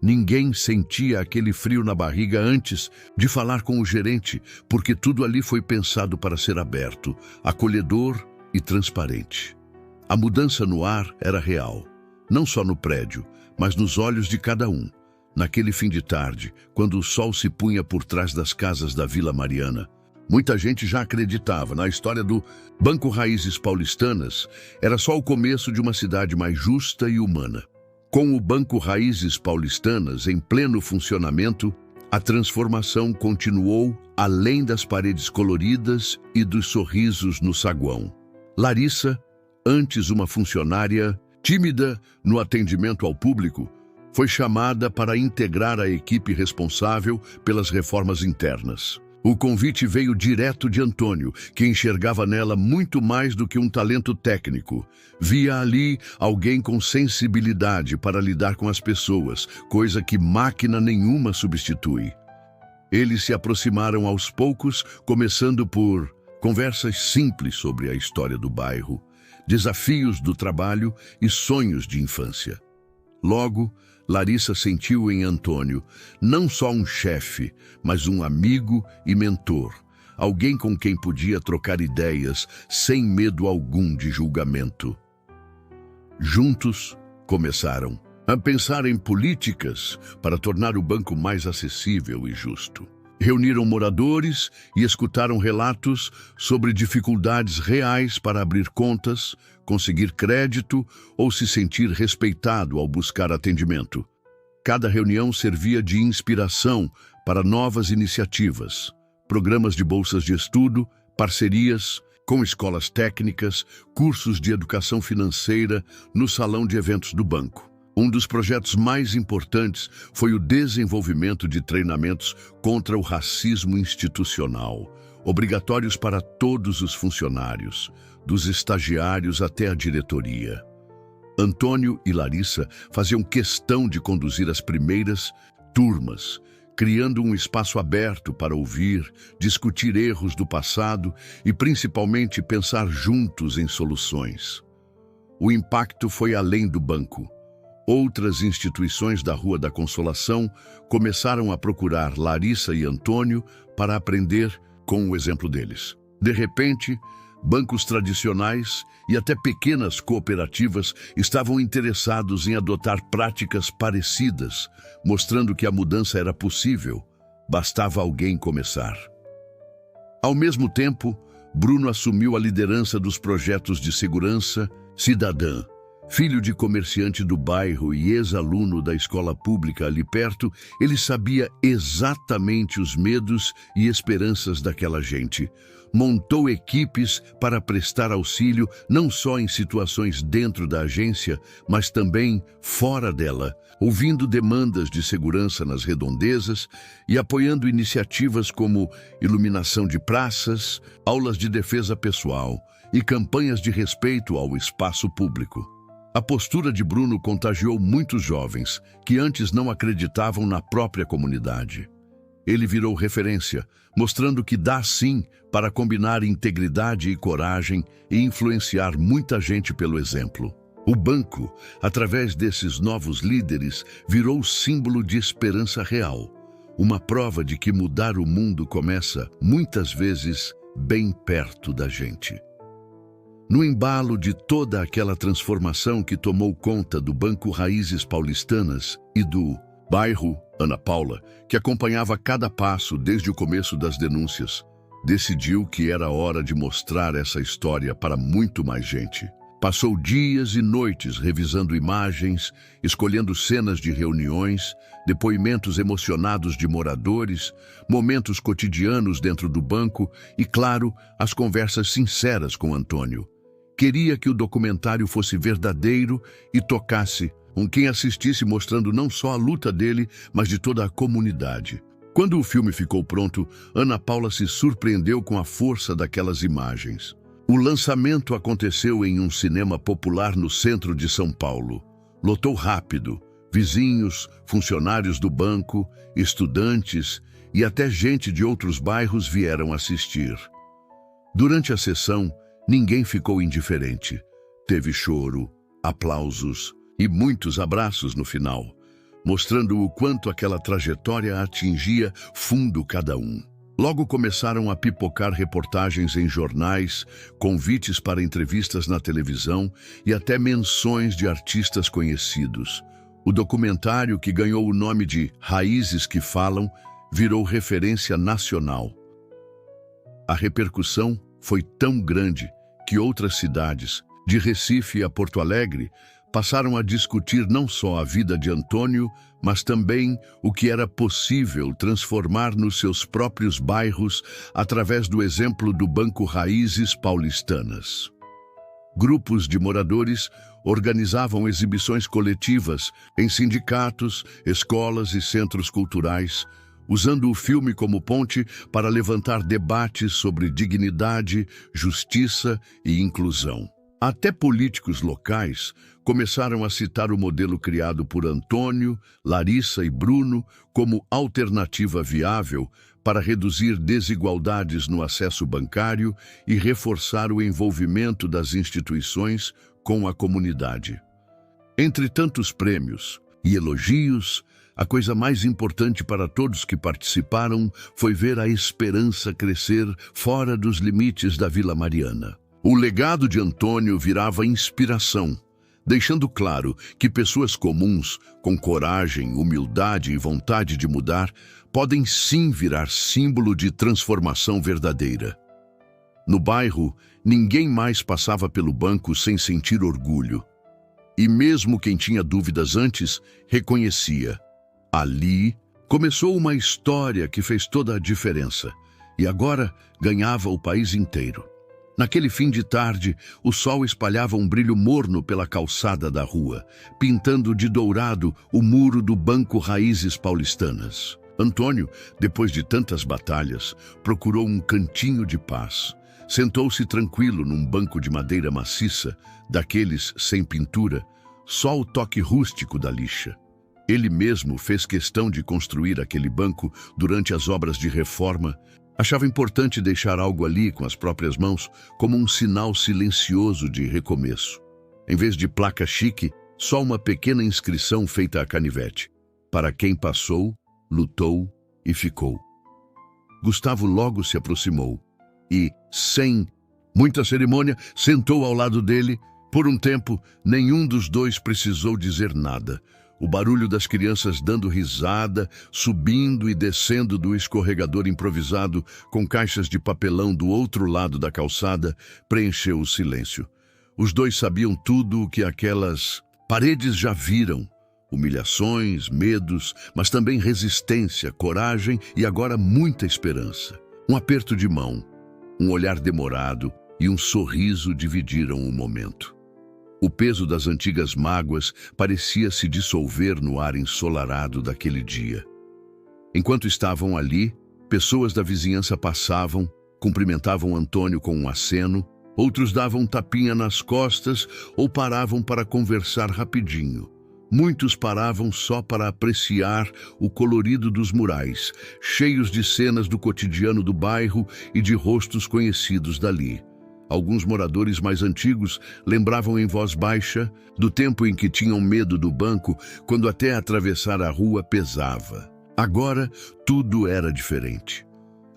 Ninguém sentia aquele frio na barriga antes de falar com o gerente, porque tudo ali foi pensado para ser aberto, acolhedor e transparente. A mudança no ar era real, não só no prédio, mas nos olhos de cada um. Naquele fim de tarde, quando o sol se punha por trás das casas da Vila Mariana, muita gente já acreditava na história do Banco Raízes Paulistanas. Era só o começo de uma cidade mais justa e humana. Com o Banco Raízes Paulistanas em pleno funcionamento, a transformação continuou além das paredes coloridas e dos sorrisos no saguão. Larissa, antes uma funcionária tímida no atendimento ao público, foi chamada para integrar a equipe responsável pelas reformas internas. O convite veio direto de Antônio, que enxergava nela muito mais do que um talento técnico. Via ali alguém com sensibilidade para lidar com as pessoas, coisa que máquina nenhuma substitui. Eles se aproximaram aos poucos, começando por conversas simples sobre a história do bairro, desafios do trabalho e sonhos de infância. Logo, Larissa sentiu em Antônio não só um chefe, mas um amigo e mentor, alguém com quem podia trocar ideias sem medo algum de julgamento. Juntos, começaram a pensar em políticas para tornar o banco mais acessível e justo. Reuniram moradores e escutaram relatos sobre dificuldades reais para abrir contas, conseguir crédito ou se sentir respeitado ao buscar atendimento. Cada reunião servia de inspiração para novas iniciativas, programas de bolsas de estudo, parcerias com escolas técnicas, cursos de educação financeira no salão de eventos do banco. Um dos projetos mais importantes foi o desenvolvimento de treinamentos contra o racismo institucional, obrigatórios para todos os funcionários, dos estagiários até a diretoria. Antônio e Larissa faziam questão de conduzir as primeiras turmas, criando um espaço aberto para ouvir, discutir erros do passado e, principalmente, pensar juntos em soluções. O impacto foi além do banco. Outras instituições da Rua da Consolação começaram a procurar Larissa e Antônio para aprender com o exemplo deles. De repente, bancos tradicionais e até pequenas cooperativas estavam interessados em adotar práticas parecidas, mostrando que a mudança era possível, bastava alguém começar. Ao mesmo tempo, Bruno assumiu a liderança dos projetos de segurança cidadã. Filho de comerciante do bairro e ex-aluno da escola pública ali perto, ele sabia exatamente os medos e esperanças daquela gente. Montou equipes para prestar auxílio não só em situações dentro da agência, mas também fora dela, ouvindo demandas de segurança nas redondezas e apoiando iniciativas como iluminação de praças, aulas de defesa pessoal e campanhas de respeito ao espaço público. A postura de Bruno contagiou muitos jovens que antes não acreditavam na própria comunidade. Ele virou referência, mostrando que dá sim para combinar integridade e coragem e influenciar muita gente pelo exemplo. O banco, através desses novos líderes, virou símbolo de esperança real, uma prova de que mudar o mundo começa, muitas vezes, bem perto da gente. No embalo de toda aquela transformação que tomou conta do Banco Raízes Paulistanas e do bairro Ana Paula, que acompanhava cada passo desde o começo das denúncias, decidiu que era hora de mostrar essa história para muito mais gente. Passou dias e noites revisando imagens, escolhendo cenas de reuniões, depoimentos emocionados de moradores, momentos cotidianos dentro do banco e, claro, as conversas sinceras com Antônio. Queria que o documentário fosse verdadeiro e tocasse com quem assistisse, mostrando não só a luta dele, mas de toda a comunidade. Quando o filme ficou pronto, Ana Paula se surpreendeu com a força daquelas imagens. O lançamento aconteceu em um cinema popular no centro de São Paulo. Lotou rápido. Vizinhos, funcionários do banco, estudantes e até gente de outros bairros vieram assistir. Durante a sessão, ninguém ficou indiferente. Teve choro, aplausos e muitos abraços no final, mostrando o quanto aquela trajetória atingia fundo cada um. Logo começaram a pipocar reportagens em jornais, convites para entrevistas na televisão e até menções de artistas conhecidos. O documentário, que ganhou o nome de Raízes que Falam, virou referência nacional. A repercussão foi tão grande que outras cidades, de Recife a Porto Alegre, passaram a discutir não só a vida de Antônio, mas também o que era possível transformar nos seus próprios bairros através do exemplo do Banco Raízes Paulistanas. Grupos de moradores organizavam exibições coletivas em sindicatos, escolas e centros culturais, usando o filme como ponte para levantar debates sobre dignidade, justiça e inclusão. Até políticos locais começaram a citar o modelo criado por Antônio, Larissa e Bruno como alternativa viável para reduzir desigualdades no acesso bancário e reforçar o envolvimento das instituições com a comunidade. Entre tantos prêmios e elogios, a coisa mais importante para todos que participaram foi ver a esperança crescer fora dos limites da Vila Mariana. O legado de Antônio virava inspiração, deixando claro que pessoas comuns, com coragem, humildade e vontade de mudar, podem sim virar símbolo de transformação verdadeira. No bairro, ninguém mais passava pelo banco sem sentir orgulho. E mesmo quem tinha dúvidas antes, reconhecia. Ali começou uma história que fez toda a diferença e agora ganhava o país inteiro. Naquele fim de tarde, o sol espalhava um brilho morno pela calçada da rua, pintando de dourado o muro do Banco Raízes Paulistanas. Antônio, depois de tantas batalhas, procurou um cantinho de paz. Sentou-se tranquilo num banco de madeira maciça, daqueles sem pintura, só o toque rústico da lixa. Ele mesmo fez questão de construir aquele banco durante as obras de reforma. Achava importante deixar algo ali com as próprias mãos como um sinal silencioso de recomeço. Em vez de placa chique, só uma pequena inscrição feita a canivete. Para quem passou, lutou e ficou. Gustavo logo se aproximou e, sem muita cerimônia, sentou ao lado dele. Por um tempo, nenhum dos dois precisou dizer nada. O barulho das crianças dando risada, subindo e descendo do escorregador improvisado com caixas de papelão do outro lado da calçada preencheu o silêncio. Os dois sabiam tudo o que aquelas paredes já viram. Humilhações, medos, mas também resistência, coragem e agora muita esperança. Um aperto de mão, um olhar demorado e um sorriso dividiram o momento. O peso das antigas mágoas parecia se dissolver no ar ensolarado daquele dia. Enquanto estavam ali, pessoas da vizinhança passavam, cumprimentavam Antônio com um aceno, outros davam um tapinha nas costas ou paravam para conversar rapidinho. Muitos paravam só para apreciar o colorido dos murais, cheios de cenas do cotidiano do bairro e de rostos conhecidos dali. Alguns moradores mais antigos lembravam em voz baixa do tempo em que tinham medo do banco, quando até atravessar a rua pesava. Agora, tudo era diferente.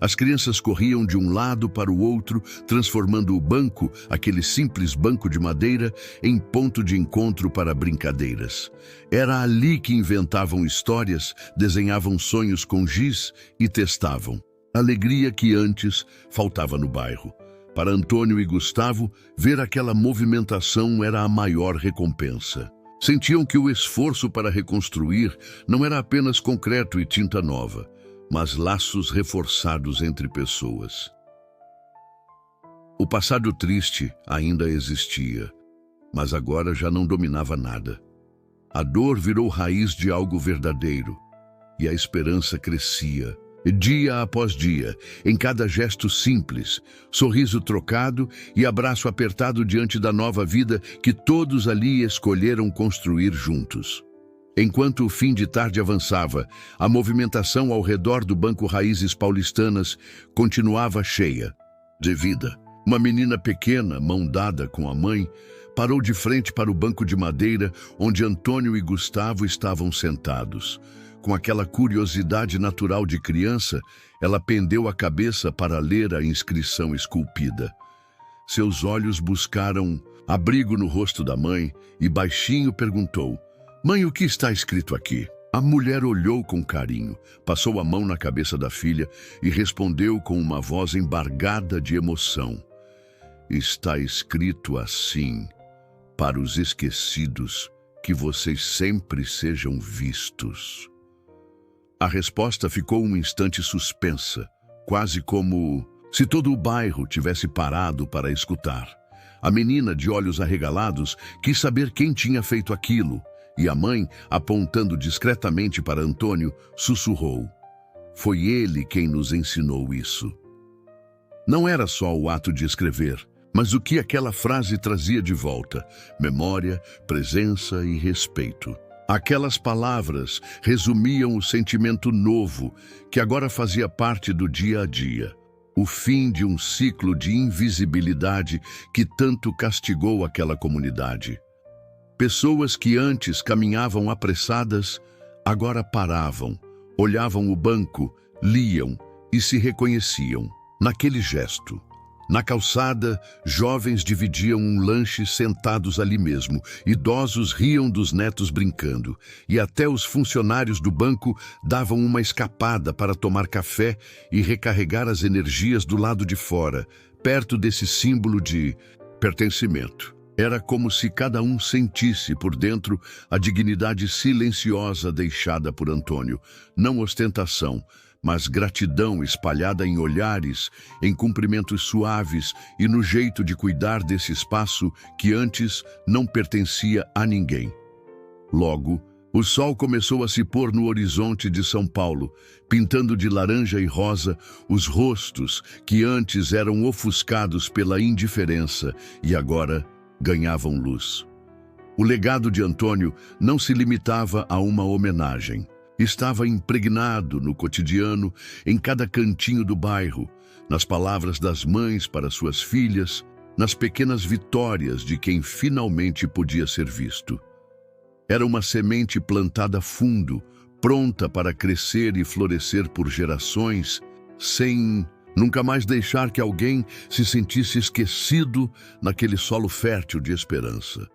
As crianças corriam de um lado para o outro, transformando o banco, aquele simples banco de madeira, em ponto de encontro para brincadeiras. Era ali que inventavam histórias, desenhavam sonhos com giz e testavam. Alegria que antes faltava no bairro. Para Antônio e Gustavo, ver aquela movimentação era a maior recompensa. Sentiam que o esforço para reconstruir não era apenas concreto e tinta nova, mas laços reforçados entre pessoas. O passado triste ainda existia, mas agora já não dominava nada. A dor virou raiz de algo verdadeiro, e a esperança crescia. Dia após dia, em cada gesto simples, sorriso trocado e abraço apertado diante da nova vida que todos ali escolheram construir juntos. Enquanto o fim de tarde avançava, a movimentação ao redor do Banco Raízes Paulistanas continuava cheia de vida. Uma menina pequena, mão dada com a mãe, parou de frente para o banco de madeira onde Antônio e Gustavo estavam sentados. Com aquela curiosidade natural de criança, ela pendeu a cabeça para ler a inscrição esculpida. Seus olhos buscaram abrigo no rosto da mãe e baixinho perguntou: "Mãe, o que está escrito aqui?" A mulher olhou com carinho, passou a mão na cabeça da filha e respondeu com uma voz embargada de emoção: "Está escrito assim: para os esquecidos, que vocês sempre sejam vistos." A resposta ficou um instante suspensa, quase como se todo o bairro tivesse parado para escutar. A menina, de olhos arregalados, quis saber quem tinha feito aquilo, e a mãe, apontando discretamente para Antônio, sussurrou: "Foi ele quem nos ensinou isso." Não era só o ato de escrever, mas o que aquela frase trazia de volta: memória, presença e respeito. Aquelas palavras resumiam o sentimento novo que agora fazia parte do dia a dia. O fim de um ciclo de invisibilidade que tanto castigou aquela comunidade. Pessoas que antes caminhavam apressadas, agora paravam, olhavam o banco, liam e se reconheciam naquele gesto. Na calçada, jovens dividiam um lanche sentados ali mesmo, idosos riam dos netos brincando, e até os funcionários do banco davam uma escapada para tomar café e recarregar as energias do lado de fora, perto desse símbolo de pertencimento. Era como se cada um sentisse por dentro a dignidade silenciosa deixada por Antônio, não ostentação, mas gratidão espalhada em olhares, em cumprimentos suaves e no jeito de cuidar desse espaço que antes não pertencia a ninguém. Logo, o sol começou a se pôr no horizonte de São Paulo, pintando de laranja e rosa os rostos que antes eram ofuscados pela indiferença e agora ganhavam luz. O legado de Antônio não se limitava a uma homenagem. Estava impregnado no cotidiano, em cada cantinho do bairro, nas palavras das mães para suas filhas, nas pequenas vitórias de quem finalmente podia ser visto. Era uma semente plantada a fundo, pronta para crescer e florescer por gerações, sem nunca mais deixar que alguém se sentisse esquecido naquele solo fértil de esperança.